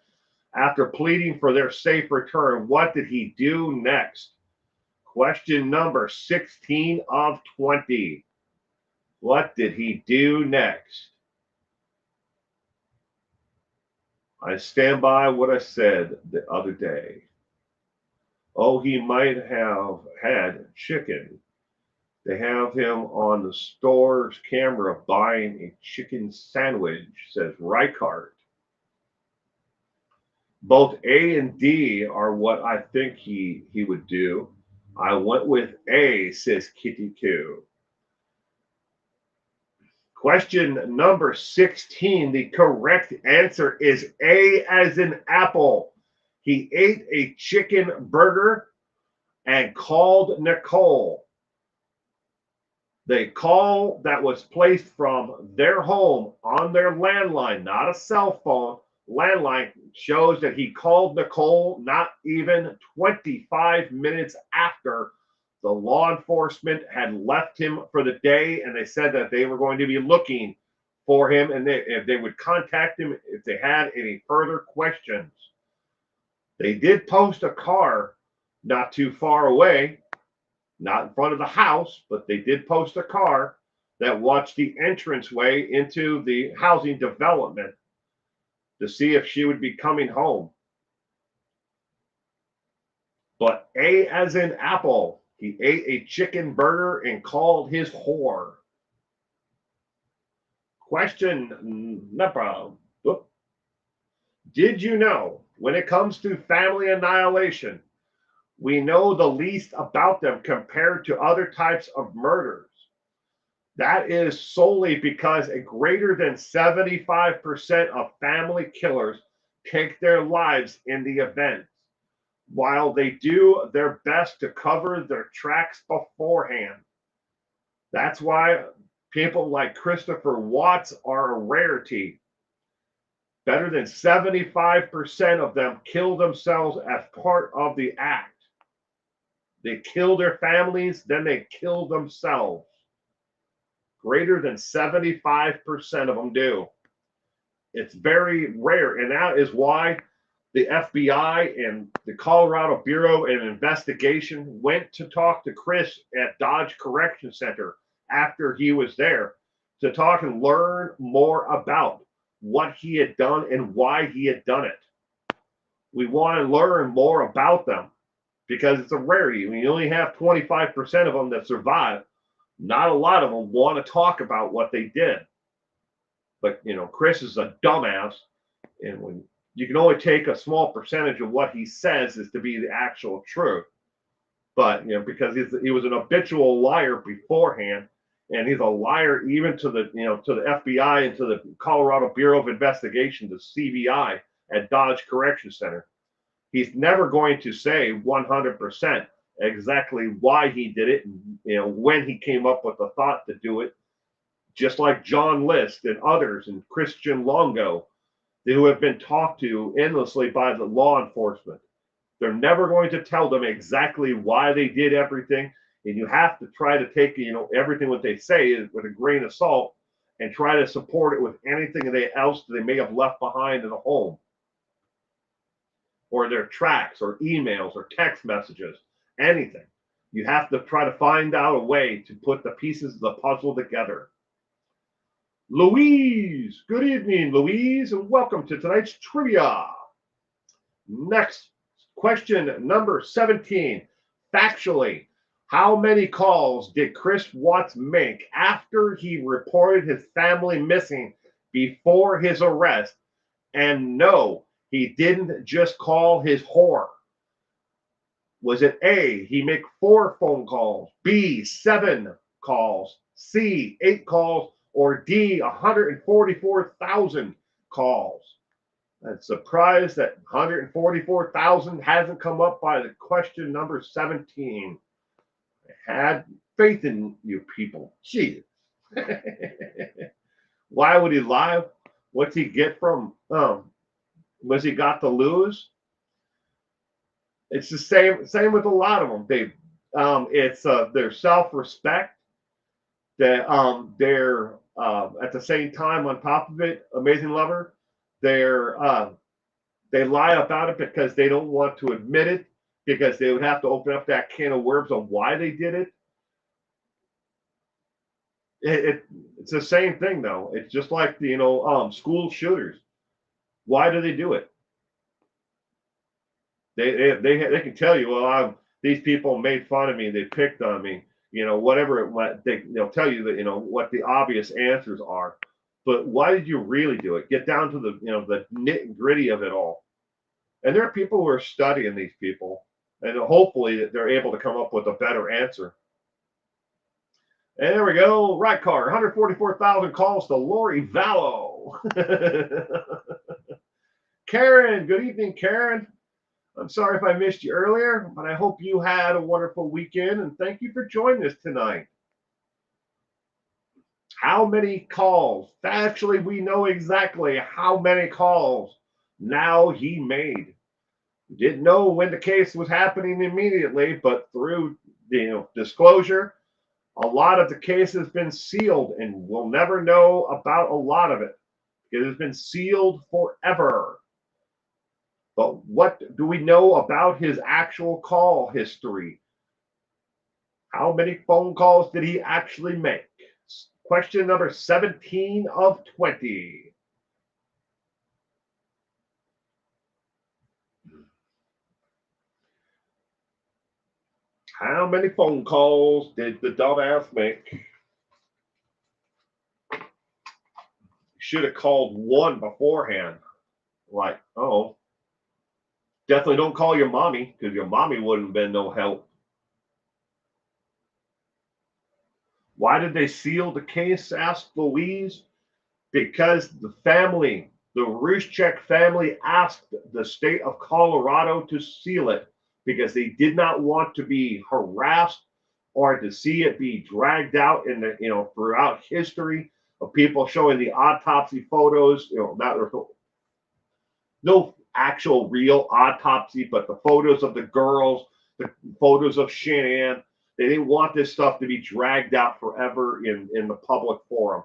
after pleading for their safe return, what did he do next? Question number 16 of 20. What did he do next? I stand by what I said the other day. Oh, he might have had chicken. They have him on the store's camera buying a chicken sandwich, says Reichart. Both A and D are what I think he would do. I went with A, says Kitty Coo. Question number 16. The correct answer is A as in apple. He ate a chicken burger and called Nicole. The call that was placed from their home on their landline, not a cell phone, landline, shows that he called Nicole not even 25 minutes after the law enforcement had left him for the day, and they said that they were going to be looking for him, and if they would contact him if they had any further questions. They did post a car not too far away, not in front of the house, but they did post a car that watched the entranceway into the housing development to see if she would be coming home. But A as in apple, he ate a chicken burger and called his whore. Question number. Did you know when it comes to family annihilation, we know the least about them compared to other types of murders? That is solely because a greater than 75% of family killers take their lives in the event, while they do their best to cover their tracks beforehand. That's why people like Christopher Watts are a rarity. Better than 75% of them kill themselves as part of the act. They kill their families, then they kill themselves. Greater than 75% of them do. It's very rare, and that is why the FBI and the Colorado Bureau of Investigation went to talk to Chris at Dodge Correction Center after he was there to talk and learn more about what he had done and why he had done it. We want to learn more about them. because it's a rarity. When you only have 25% of them that survive, not a lot of them want to talk about what they did. But, Chris is a dumbass, and when you can only take a small percentage of what he says is to be the actual truth. But, because he was an habitual liar beforehand, and he's a liar even to the, to the FBI and to the Colorado Bureau of Investigation, the CBI at Dodge Correction Center. He's never going to say 100% exactly why he did it and, when he came up with the thought to do it. Just like John List and others and Christian Longo, who have been talked to endlessly by the law enforcement. They're never going to tell them exactly why they did everything. And you have to try to take, everything what they say with a grain of salt and try to support it with anything else they may have left behind in the home, or their tracks or emails or text messages, anything. You have to try to find out a way to put the pieces of the puzzle together. Louise, good evening, Louise, and welcome to tonight's trivia. Next, question number 17. Factually, how many calls did Chris Watts make after he reported his family missing before his arrest? And no, he didn't just call his whore. Was it A, he made 4 phone calls, B, 7 calls, C, 8 calls, or D, 144,000 calls? I'm surprised that 144,000 hasn't come up by the question number 17. I had faith in you people. Jeez. Why would he lie? What's he get from was he got to lose? It's the same with a lot of them. It's their self-respect. That they're at the same time, on top of it, Amazing Lover, they lie about it because they don't want to admit it, because they would have to open up that can of worms of why they did it. It's the same thing though. It's just like the school shooters. Why do they do it? They can tell you, well, these people made fun of me, they picked on me, whatever they'll tell you that what the obvious answers are. But why did you really do it? Get down to the the nit and gritty of it all. And there are people who are studying these people, and hopefully they're able to come up with a better answer. And there we go. Right car, 144,000 calls to Lori Vallow. Karen, good evening, Karen. I'm sorry if I missed you earlier, but I hope you had a wonderful weekend, and thank you for joining us tonight. How many calls? Actually, we know exactly how many calls now he made. We didn't know when the case was happening immediately, but through disclosure, a lot of the case has been sealed, and we'll never know about a lot of it. It has been sealed forever. But what do we know about his actual call history? How many phone calls did he actually make? Question number 17 of 20. How many phone calls did the dumbass make? Should have called one beforehand. Like, oh, definitely don't call your mommy, because your mommy wouldn't have been no help. Why did they seal the case? Asked Louise. Because the family, the Ruszczyk family, asked the state of Colorado to seal it because they did not want to be harassed or to see it be dragged out in the throughout history of people showing the autopsy photos. There's no actual real autopsy, but the photos of the girls, the photos of Shanann. They didn't want this stuff to be dragged out forever in the public forum.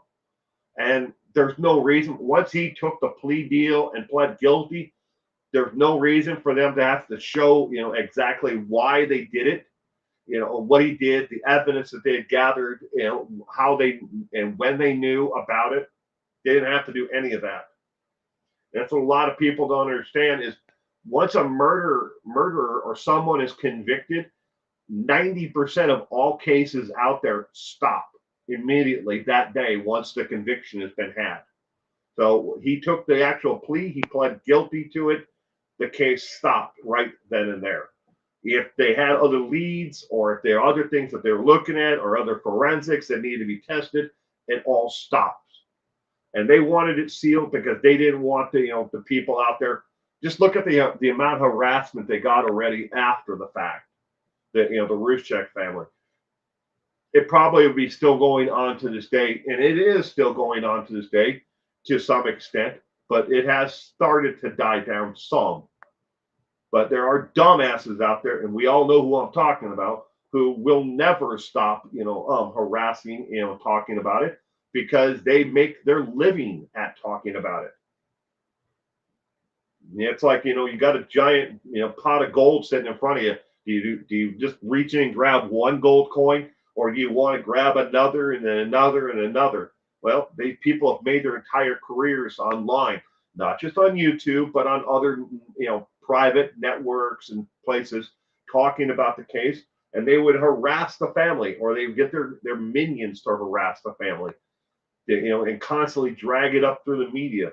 And there's no reason, once he took the plea deal and pled guilty, there's no reason for them to have to show, exactly why they did it, what he did, the evidence that they had gathered, how they and when they knew about it. They didn't have to do any of that. That's what a lot of people don't understand is once a murderer or someone is convicted, 90% of all cases out there stop immediately that day once the conviction has been had. So he took the actual plea, he pled guilty to it, the case stopped right then and there. If they had other leads or if there are other things that they're looking at or other forensics that need to be tested, it all stops. And they wanted it sealed because they didn't want the people out there. Just look at the amount of harassment they got already after the fact. The Ruschek family. It probably would be still going on to this day, and it is still going on to this day to some extent, but it has started to die down some. But there are dumbasses out there, and we all know who I'm talking about, who will never stop, harassing, talking about it, because they make their living at talking about it. It's like, you got a giant, pot of gold sitting in front of you. Do you just reach in and grab one gold coin, or do you want to grab another and then another and another? Well, people have made their entire careers online, not just on YouTube, but on other, private networks and places talking about the case, and they would harass the family, or they would get their minions to harass the family, and constantly drag it up through the media.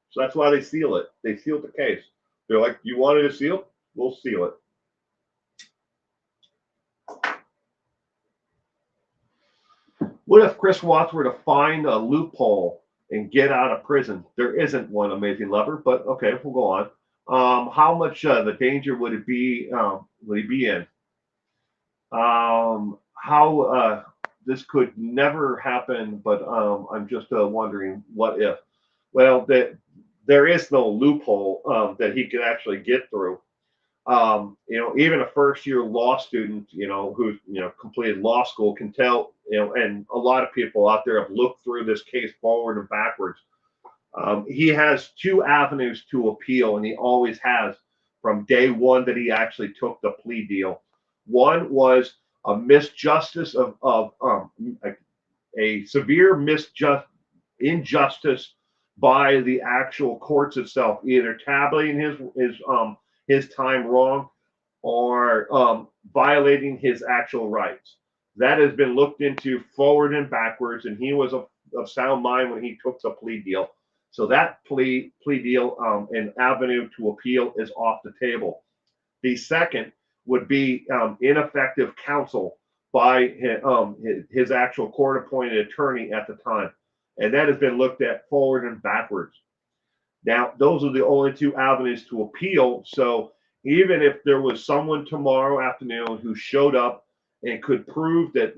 So that's why they seal it. They sealed the case. They're like, you wanted to seal? We'll seal it. What if Chris Watts were to find a loophole and get out of prison? There isn't one, Amazing Lover, but okay, we'll go on. How much the danger would it be? Would he be in? How this could never happen, but I'm just wondering what if. Well, there is no loophole that he could actually get through. Even a first-year law student, who's completed law school can tell, and a lot of people out there have looked through this case forward and backwards. He has two avenues to appeal, and he always has from day one that he actually took the plea deal. One was a misjustice of a severe injustice by the actual courts itself, either tabulating his time wrong or violating his actual rights. That has been looked into forward and backwards, and he was of sound mind when he took the plea deal. So that plea deal and avenue to appeal is off the table. The second would be ineffective counsel by his actual court-appointed attorney at the time. And that has been looked at forward and backwards. Now, those are the only two avenues to appeal. So even if there was someone tomorrow afternoon who showed up and could prove that,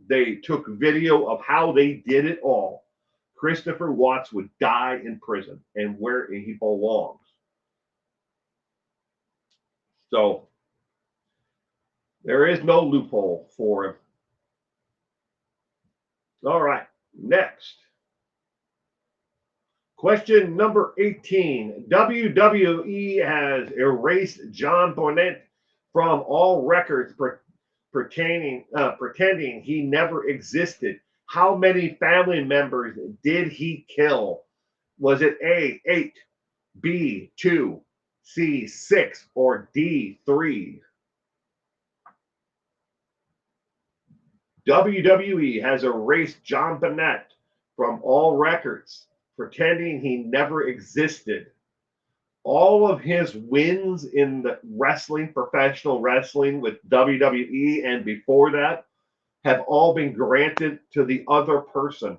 they took video of how they did it all, Christopher Watts would die in prison and where he belongs. So there is no loophole for him. All right, next. Question number 18. WWE has erased John Bonnet from all records pretending he never existed. How many family members did he kill? Was it A, 8, B, 2, C, 6, or D, 3? WWE has erased John Bonnet from all records, pretending he never existed. All of his wins in the professional wrestling with WWE and before that, have all been granted to the other person.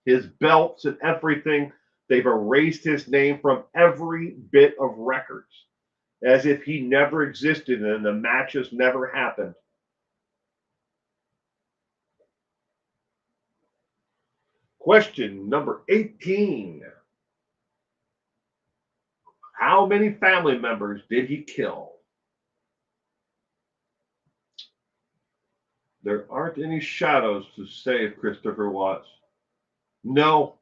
His belts and everything, they've erased his name from every bit of records, as if he never existed and the matches never happened. Question number 18. How many family members did he kill? There aren't any shadows to save Christopher Watts. No,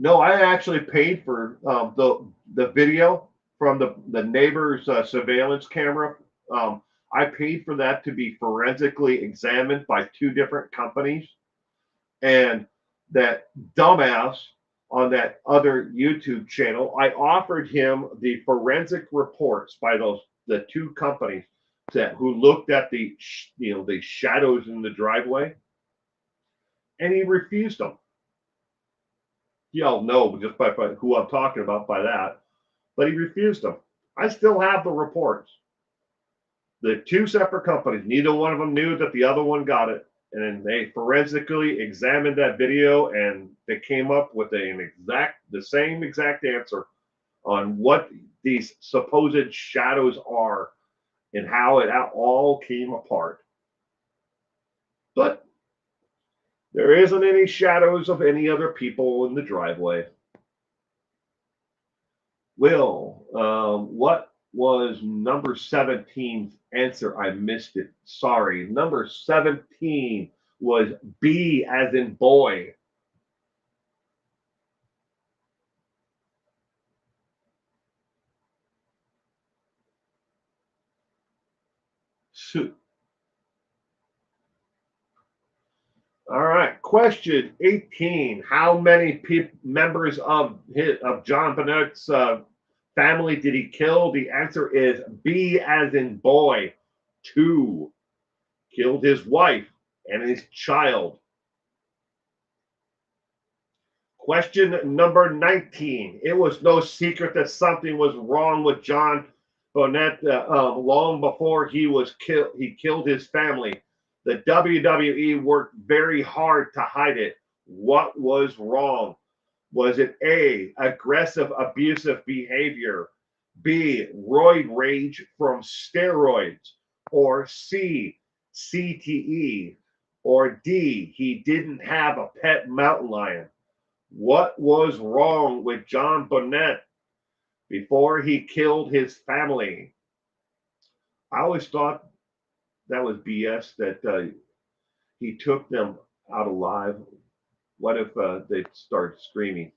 I actually paid for the video from the neighbor's surveillance camera. I paid for that to be forensically examined by two different companies. And that dumbass on that other YouTube channel, I offered him the forensic reports by the two companies who looked at the the shadows in the driveway, and he refused them. Y'all know just by who I'm talking about by that, but he refused them. I still have the reports. The two separate companies, neither one of them knew that the other one got it. And then they forensically examined that video, and they came up with the same exact answer on what these supposed shadows are and how it all came apart. But there isn't any shadows of any other people in the driveway. Will, what was number 17's answer? I missed it. Sorry. Number 17 was B as in boy. All right. Question 18. How many members of John Bonnett's family did he kill? The answer is B as in boy. 2. Killed his wife and his child. Question number 19. It was no secret that something was wrong with John Bonnett long before he killed his family. The WWE worked very hard to hide it. What was wrong? Was it A, aggressive, abusive behavior, B, roid rage from steroids, or C, CTE, or D, he didn't have a pet mountain lion? What was wrong with John Bonnett before he killed his family? I always thought that was BS, that he took them out alive. What if they started screaming?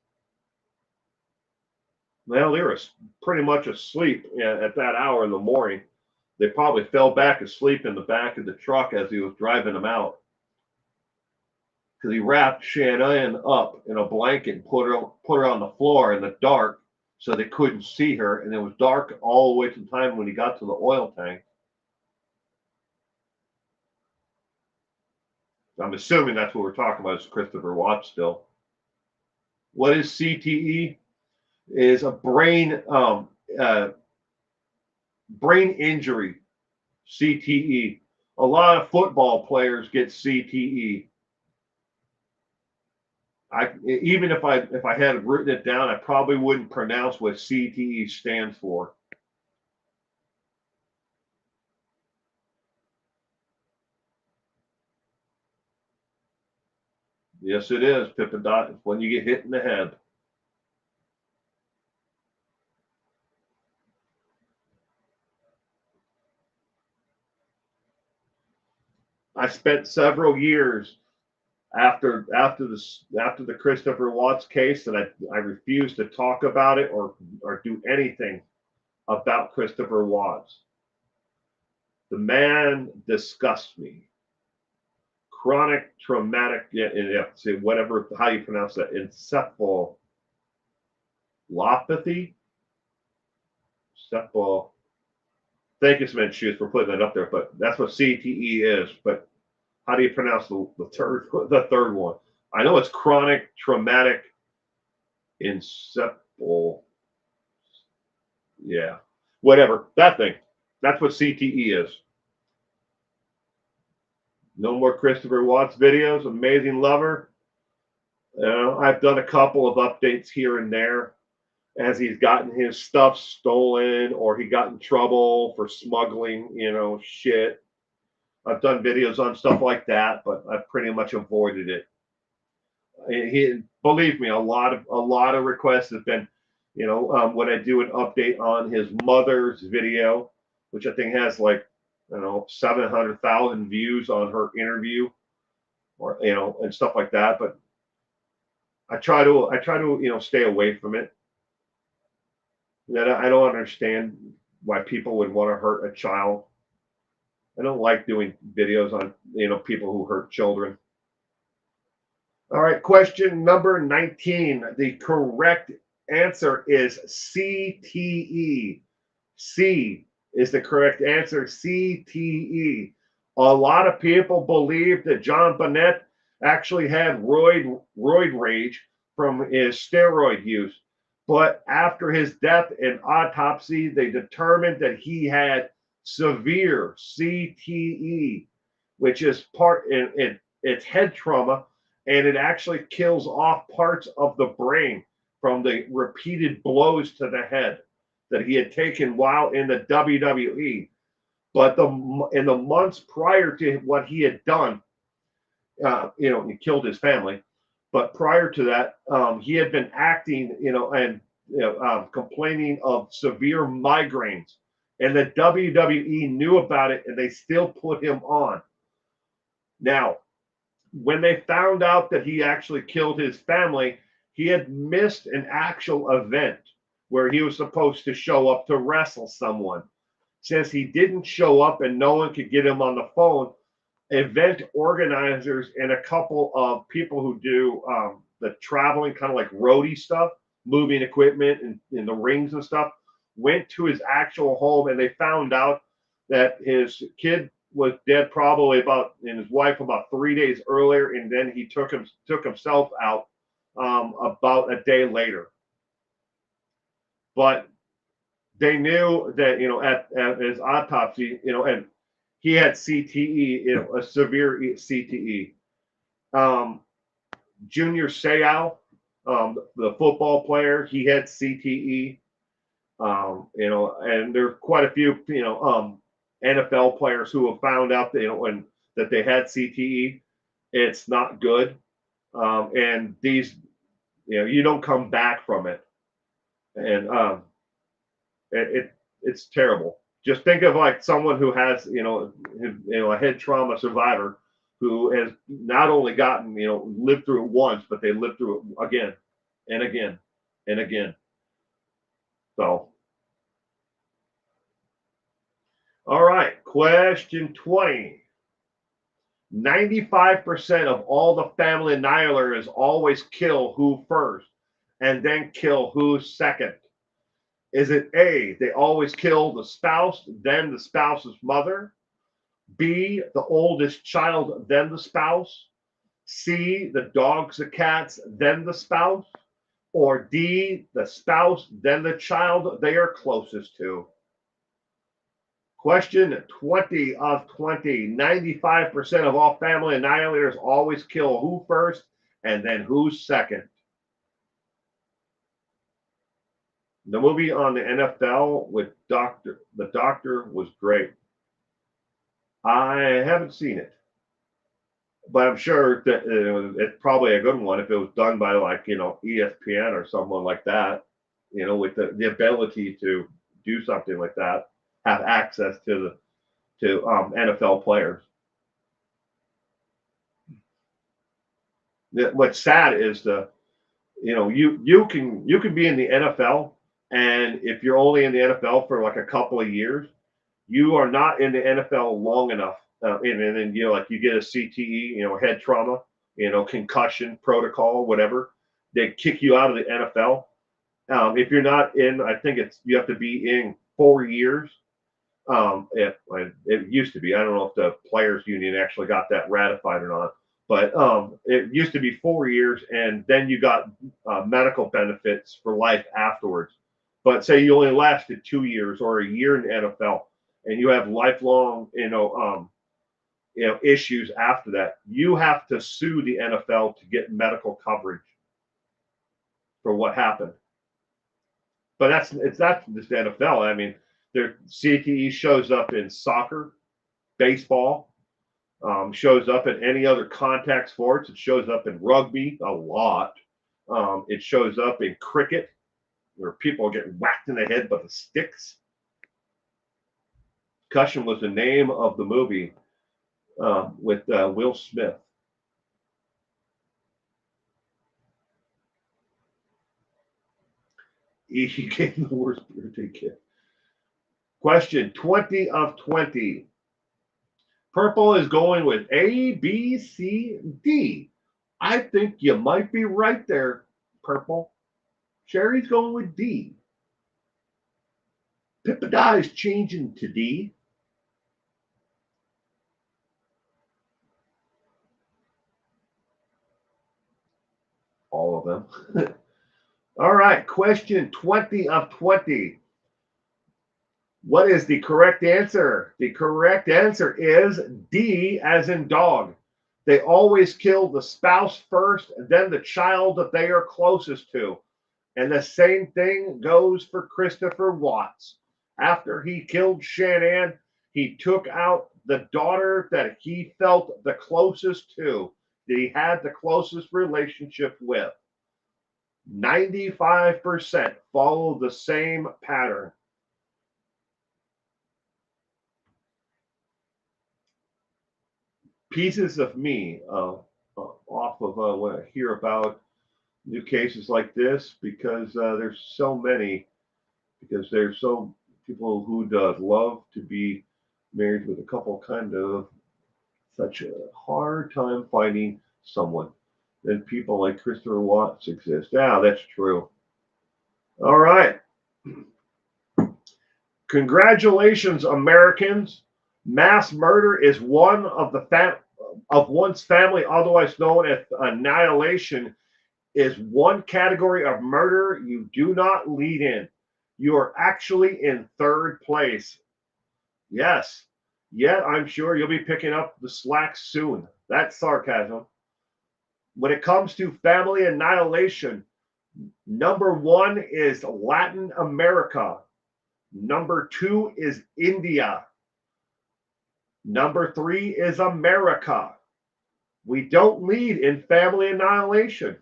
Well, they were pretty much asleep at that hour in the morning. They probably fell back asleep in the back of the truck as he was driving them out. Because he wrapped Shannon up in a blanket and put her on the floor in the dark so they couldn't see her. And it was dark all the way to the time when he got to the oil tank. I'm assuming that's what we're talking about is Christopher Watts still. What is CTE? Is a brain injury. CTE. A lot of football players get CTE. Even if I had written it down, I probably wouldn't pronounce what CTE stands for. Yes, it is, Pippin Dot. It's when you get hit in the head. I spent several years after the Christopher Watts case, and I refused to talk about it or do anything about Christopher Watts. The man disgusts me. Chronic traumatic, whatever, how you pronounce that, encephalopathy. Thank you, Smith Shoes, for putting that up there, but that's what CTE is. But how do you pronounce the third one? I know it's chronic traumatic encephal. Yeah, whatever, that thing. That's what CTE is. No more Christopher Watts videos. Amazing lover. I've done a couple of updates here and there as he's gotten his stuff stolen or he got in trouble for smuggling, shit. I've done videos on stuff like that, but I've pretty much avoided it. Believe me, a lot of requests have been, when I do an update on his mother's video, which I think has 700,000 views on her interview, or and stuff like that. But I try to stay away from it. I don't understand why people would want to hurt a child. I don't like doing videos on people who hurt children. All right, question number 19. The correct answer is CTE. C is the correct answer, CTE. A lot of people believe that John Bonet actually had roid rage from his steroid use. But after his death and autopsy, they determined that he had severe CTE, which is it's head trauma, and it actually kills off parts of the brain from the repeated blows to the head that he had taken while in the WWE. But in the months prior to what he had done, he killed his family. But prior to that, he had been acting, and complaining of severe migraines, and the WWE knew about it, and they still put him on. Now, when they found out that he actually killed his family, he had missed an actual event where he was supposed to show up to wrestle someone. Since he didn't show up and no one could get him on the phone, event organizers and a couple of people who do the traveling kind of like roadie stuff, moving equipment and in the rings and stuff, went to his actual home, and they found out that his kid was dead probably and his wife about 3 days earlier, and then he took himself out about a day later. But they knew that at his autopsy, and he had CTE, a severe CTE. Junior Seau, the football player, he had CTE. And there are quite a few NFL players who have found out that that they had CTE. It's not good, and these you don't come back from it, and it's terrible. Just think of like someone who has a head trauma survivor who has not only gotten lived through it once, but they lived through it again and again and again. So, all right, question 20. 95% of all the family annihilators always kill who first and then kill who second? Is it A, they always kill the spouse, then the spouse's mother? B, the oldest child, then the spouse? C, the dogs, the cats, then the spouse? Or D, the spouse, then the child they are closest to? Question 20 of 20. 95% of all family annihilators always kill who first and then who second? The movie on the NFL with the Doctor was great. I haven't seen it, but I'm sure that it's probably a good one if it was done by like ESPN or someone like that, with the ability to do something like that, have access to NFL players. What's sad is you can be in the NFL, and if you're only in the NFL for like a couple of years, you are not in the NFL long enough, and then like you get a CTE, head trauma, concussion protocol, whatever, they kick you out of the NFL. If you're not in, I think you have to be in 4 years. If it used to be, I don't know if the players union actually got that ratified or not, but it used to be 4 years, and then you got medical benefits for life afterwards. But say you only lasted 2 years or a year in the NFL, and you have lifelong, issues after that, you have to sue the NFL to get medical coverage for what happened. But it's not just the NFL. I mean, their CTE shows up in soccer, baseball, shows up in any other contact sports. It shows up in rugby a lot. It shows up in cricket, where people get whacked in the head by the sticks. Concussion was the name of the movie with Will Smith. He gave the worst birthday gift. Question 20 of 20. Purple is going with A, B, C, D. I think you might be right there, Purple. Sherry's going with D. Pippa is changing to D. All of them. All right, question 20 of 20. What is the correct answer? The correct answer is D, as in dog. They always kill the spouse first, and then the child that they are closest to. And the same thing goes for Christopher Watts. After he killed Shanann, he took out the daughter that he felt the closest to, that he had the closest relationship with. 95% follow the same pattern. Pieces of me off of when I hear about new cases like this, because there's so many, because there's so people who love to be married with a couple, kind of such a hard time finding someone. And people like Christopher Watts exist. Yeah, that's true. All right. Congratulations, Americans. Mass murder is one of one's family, otherwise known as annihilation, is one category of murder you do not lead in. You are actually in third place. Yes, yet I'm sure you'll be picking up the slack soon. That's sarcasm. When it comes to family annihilation, number one is Latin America. Number two is India. Number three is America. We don't lead in family annihilation.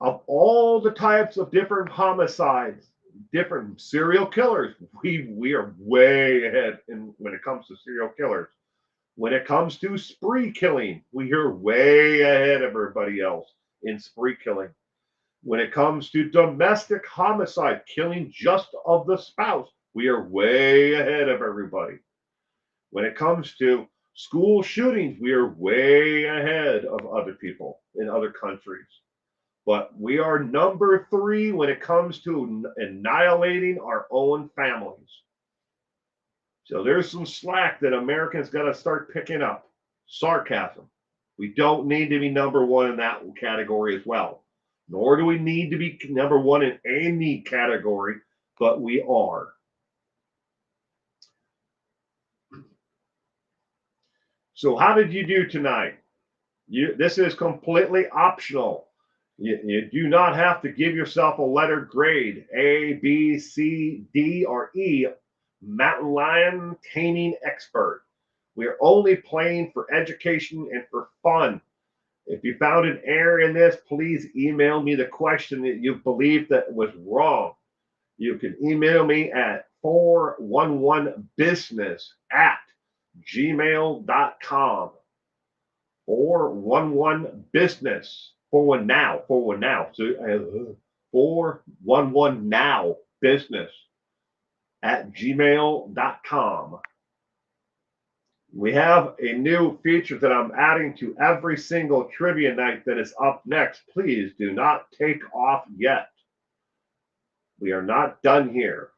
Of all the types of different homicides, different serial killers, we are way ahead when it comes to serial killers. When it comes to spree killing, we are way ahead of everybody else in spree killing. When it comes to domestic homicide, killing just of the spouse, we are way ahead of everybody. When it comes to school shootings, we are way ahead of other people in other countries. But we are number three when it comes to annihilating our own families. So there's some slack that Americans got to start picking up. Sarcasm. We don't need to be number one in that category as well. Nor do we need to be number one in any category, but we are. So how did you do tonight? This is completely optional. You do not have to give yourself a letter grade, A, B, C, D, or E, mountain lion taming expert. We are only playing for education and for fun. If you found an error in this, please email me the question that you believe that was wrong. You can email me at 411business@gmail.com. 411business. 41 now. 411 now business @gmail.com. We have a new feature that I'm adding to every single trivia night that is up next. Please do not take off yet. We are not done here.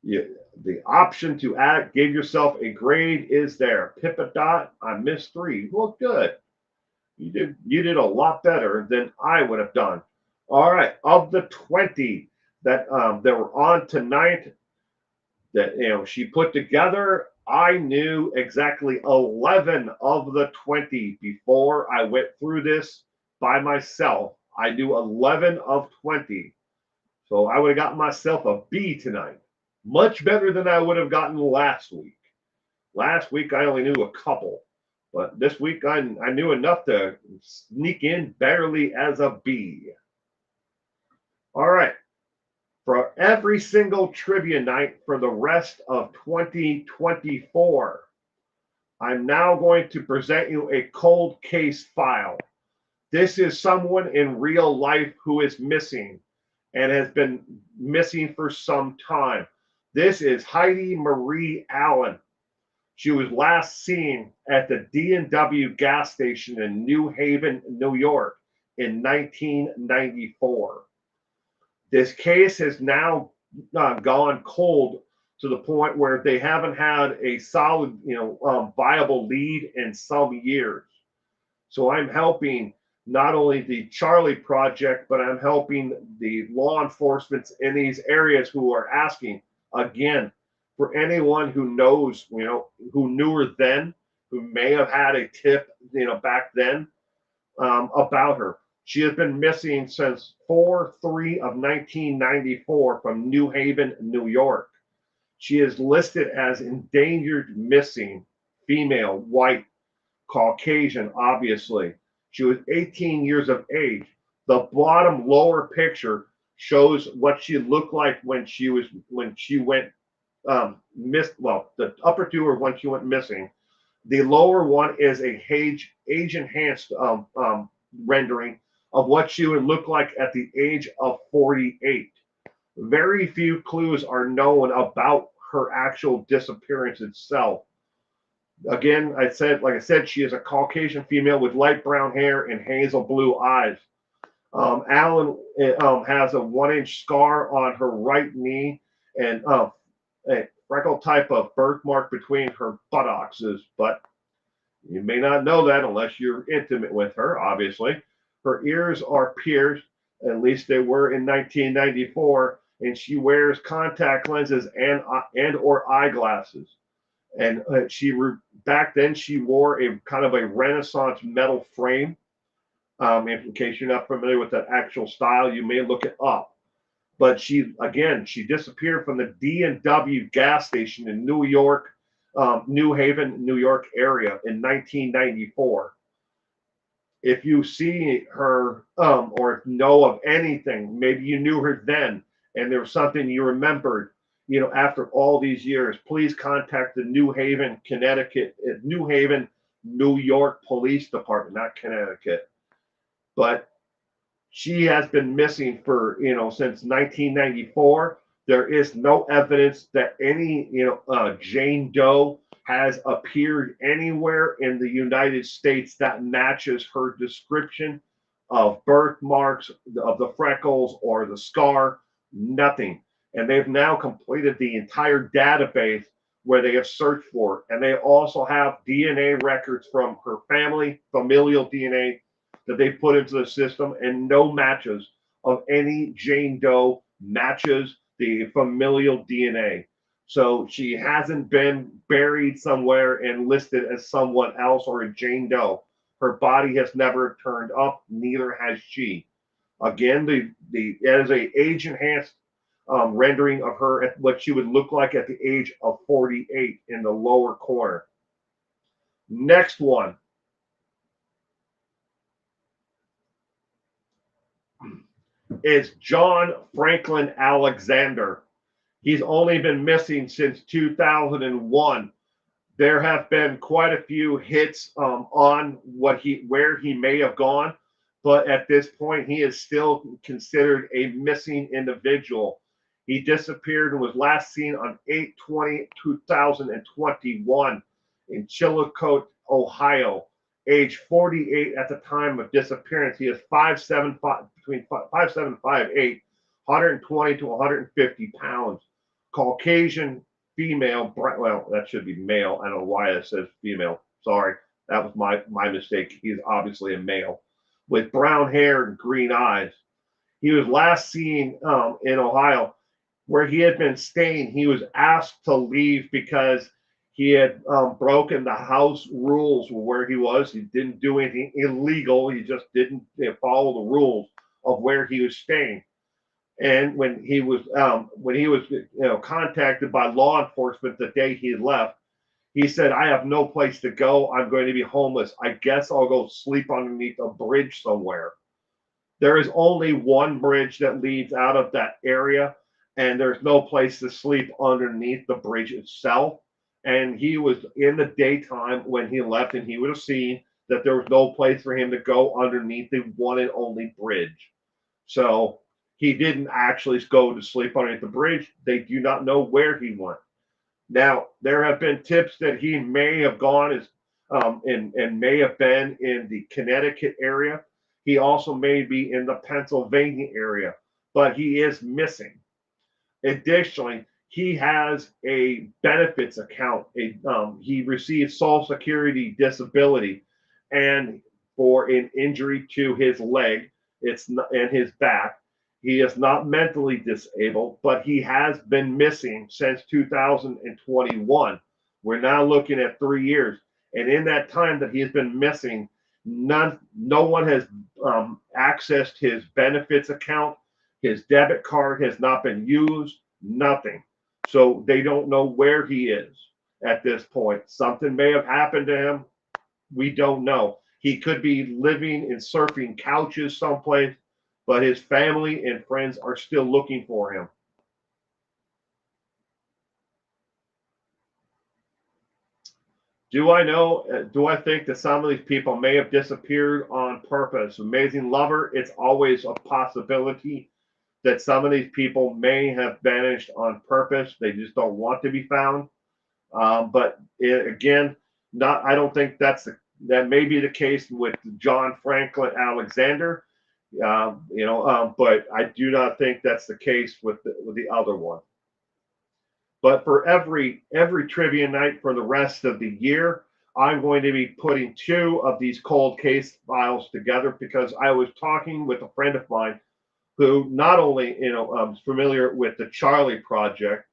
The option to give yourself a grade is there. Pippa Dot, I missed 3. Well, good. You did a lot better than I would have done. All right, of the 20 that were on tonight, that she put together, I knew exactly 11 of the 20 before I went through this by myself. I knew 11 of 20. So I would have gotten myself a B tonight. Much better than I would have gotten last week. Last week I only knew a couple. But this week I knew enough to sneak in barely as a B. All right. For every single trivia night for the rest of 2024, I'm now going to present you a cold case file. This is someone in real life who is missing and has been missing for some time. This is Heidi Marie Allen. She was last seen at the D&W gas station in New Haven, New York in 1994. This case has now gone cold to the point where they haven't had a solid, viable lead in some years. So I'm helping not only the Charlie Project, but I'm helping the law enforcement in these areas who are asking again for anyone who knows, who knew her then, who may have had a tip, back then about her. She has been missing since 4/3 of 1994 from New Haven, New York. She is listed as endangered missing, female, white, Caucasian, obviously. She was 18 years of age. The bottom lower picture shows what she looked like when she went missed. Well, the upper two are when she went missing. The lower one is a age enhanced rendering of what she would look like at the age of 48. Very few clues are known about her actual disappearance itself. Again, like I said, she is a Caucasian female with light brown hair and hazel blue eyes. Alan has a 1-inch scar on her right knee and a freckle type of birthmark between her buttocks. But you may not know that unless you're intimate with her, obviously. Her ears are pierced, at least they were in 1994, and she wears contact lenses and or eyeglasses. And back then she wore a kind of a Renaissance metal frame. In case you're not familiar with that actual style, you may look it up. But she disappeared from the D&W gas station in New York, New Haven, New York area in 1994. If you see her or know of anything, maybe you knew her then and there was something you remembered, after all these years, please contact the New Haven, New York Police Department, not Connecticut. But she has been missing for, since 1994. There is no evidence that any, Jane Doe has appeared anywhere in the United States that matches her description of birthmarks, of the freckles or the scar, nothing. And they've now completed the entire database where they have searched for it. And they also have DNA records from her family, familial DNA that they put into the system, and no matches of any Jane Doe matches the familial DNA. So she hasn't been buried somewhere and listed as someone else or a Jane Doe. Her body has never turned up, neither has she. Again, as a age enhanced rendering of her at what she would look like at the age of 48 in the lower corner. Next one. Is John Franklin Alexander. He's only been missing since 2001. There have been quite a few hits on where he may have gone, but at this point he is still considered a missing individual. He disappeared and was last seen on 8/20/2021 in Chillicothe, Ohio. Age 48 at the time of disappearance. He is 5'7", between 5'7" and 5'8", 120 to 150 pounds. Caucasian female. Well, that should be male. I don't know why it says female. Sorry, that was my mistake. He's obviously a male with brown hair and green eyes. He was last seen in Ohio, where he had been staying. He was asked to leave because he had broken the house rules where he was. He didn't do anything illegal. He just didn't follow the rules of where he was staying. And when he was contacted by law enforcement the day he left, he said, "I have no place to go. I'm going to be homeless. I guess I'll go sleep underneath a bridge somewhere." There is only one bridge that leads out of that area, and there's no place to sleep underneath the bridge itself. And he was in the daytime when he left, and he would have seen that there was no place for him to go underneath the one and only bridge. So he didn't actually go to sleep underneath the bridge. They do not know where he went. Now, there have been tips that he may have gone as and may have been in the Connecticut area. He also may be in the Pennsylvania area, but he is missing. Additionally, he has a benefits account. He receives Social Security disability, and for an injury to his leg, it's not, and his back. He is not mentally disabled, but he has been missing since 2021. We're now looking at 3 years, and in that time that he has been missing, no one has accessed his benefits account. His debit card has not been used, nothing. So they don't know where he is at this point. Something may have happened to him. We don't know. He could be living in surfing couches someplace, but his family and friends are still looking for him. Do I know? Do I think that some of these people may have disappeared on purpose? Amazing Lover, it's always a possibility that some of these people may have vanished on purpose. They just don't want to be found. But again, not. I don't think that may be the case with John Franklin Alexander. But I do not think that's the case with the other one. But for every trivia night for the rest of the year, I'm going to be putting 2 of these cold case files together because I was talking with a friend of mine who not only is familiar with the Charlie Project,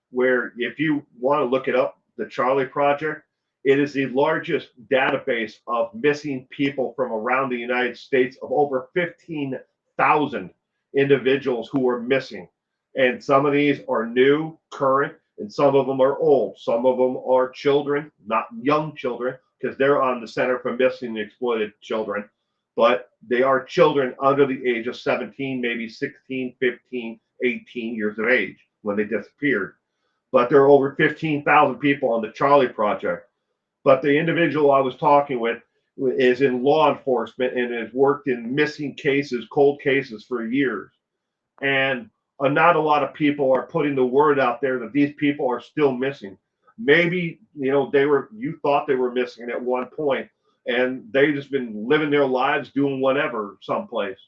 where if you want to look it up, the Charlie Project, it is the largest database of missing people from around the United States of over 15,000 individuals who are missing. And some of these are new, current, and some of them are old. Some of them are children, not young children, because they're on the Center for Missing and Exploited Children, but they are children under the age of 17, maybe 16, 15, 18 years of age when they disappeared. But there are over 15,000 people on the Charlie Project. But the individual I was talking with is in law enforcement and has worked in missing cases, cold cases for years. And not a lot of people are putting the word out there that these people are still missing. Maybe you thought they were missing at one point, and they just been living their lives doing whatever someplace,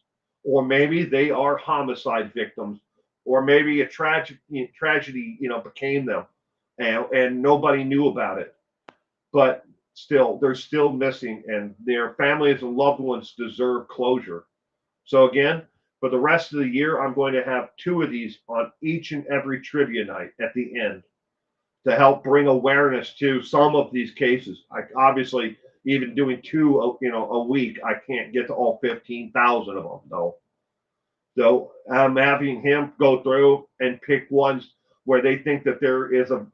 or maybe they are homicide victims, or maybe a tragedy became them, and nobody knew about it. But still, they're still missing, and their families and loved ones deserve closure. So again, for the rest of the year, I'm going to have 2 of these on each and every trivia night at the end to help bring awareness to some of these cases. I obviously, even doing 2 a week, I can't get to all 15,000 of them though. So I'm having him go through and pick ones where they think that there is a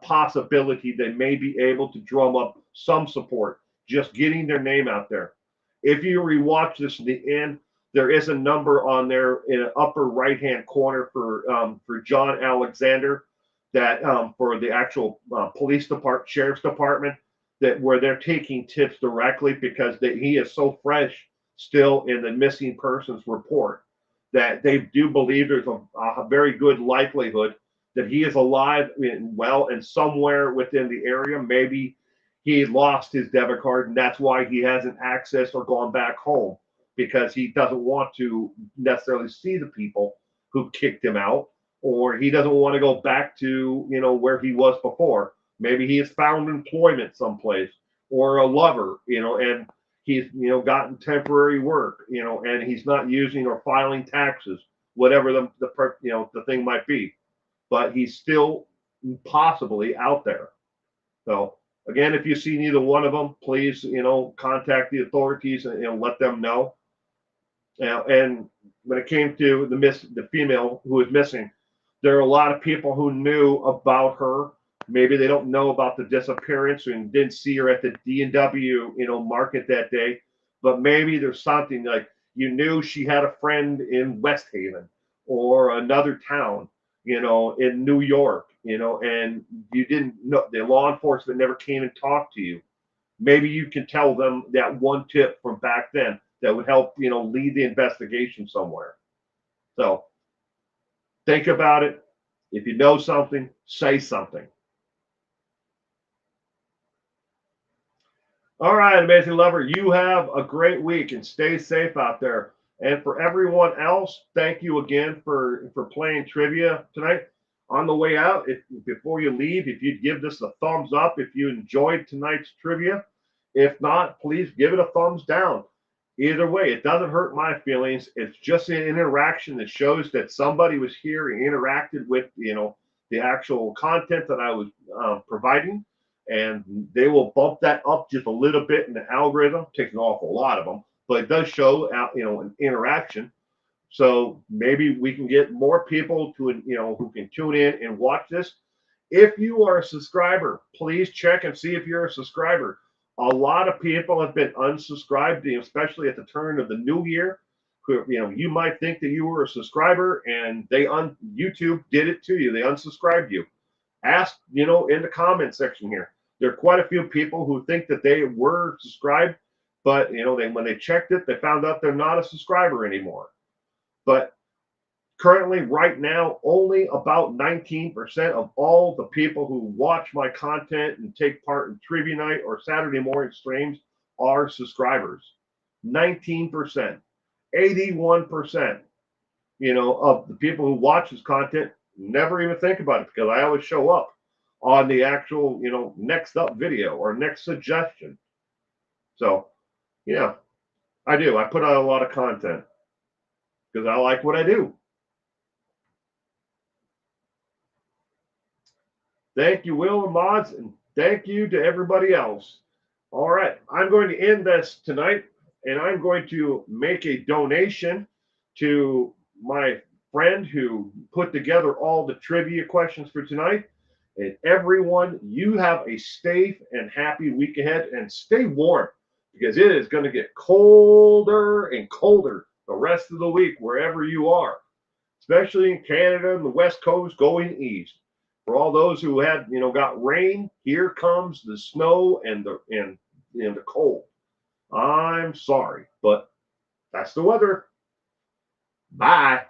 possibility they may be able to drum up some support, just getting their name out there. If you rewatch this in the end, there is a number on there in an upper right-hand corner for John Alexander, that for the actual police department, sheriff's department, that where they're taking tips directly because he is so fresh still in the missing persons report that they do believe there's a very good likelihood that he is alive and well and somewhere within the area. Maybe he lost his debit card and that's why he hasn't accessed or gone back home, because he doesn't want to necessarily see the people who kicked him out, or he doesn't want to go back to where he was before. Maybe he has found employment someplace, or a lover, and he's gotten temporary work, and he's not using or filing taxes, whatever the thing might be, but he's still possibly out there. So again, if you see neither one of them, please contact the authorities and let them know. And when it came to the female who was missing, there are a lot of people who knew about her. Maybe they don't know about the disappearance and didn't see her at the D&W, market that day. But maybe there's something like you knew she had a friend in West Haven or another town, in New York, and you didn't know, the law enforcement never came and talked to you. Maybe you can tell them that one tip from back then that would help, lead the investigation somewhere. So think about it. If you know something, say something. All right, amazing lover, you have a great week and stay safe out there. And for everyone else, thank you again for playing trivia tonight. On the way out, if before you leave, if you'd give this a thumbs up if you enjoyed tonight's trivia. If not, please give it a thumbs down. Either way, it doesn't hurt my feelings. It's just an interaction that shows that somebody was here and interacted with, the actual content that I was providing, and they will bump that up just a little bit in the algorithm. It takes an awful lot of them, but it does show out, an interaction. So maybe we can get more people to, who can tune in and watch this. If you are a subscriber, please check and see if you're a subscriber. A lot of people have been unsubscribed, especially at the turn of the new year. You might think that you were a subscriber and YouTube did it to you. They unsubscribed you. Ask, in the comment section here. There are quite a few people who think that they were subscribed, but when they checked it, they found out they're not a subscriber anymore. But currently, right now, only about 19% of all the people who watch my content and take part in trivia night or Saturday morning streams are subscribers. 19%. 81%, of the people who watch this content never even think about it because I always show up on the actual, next up video or next suggestion. So, yeah, I do. I put out a lot of content because I like what I do. Thank you, Will and Mods, and thank you to everybody else. All right, I'm going to end this tonight, and I'm going to make a donation to my friend who put together all the trivia questions for tonight. And everyone, you have a safe and happy week ahead, and stay warm because it is going to get colder and colder the rest of the week wherever you are, especially in Canada and the West Coast going east. For all those who had, got rain, here comes the snow and the cold. I'm sorry, but that's the weather. Bye.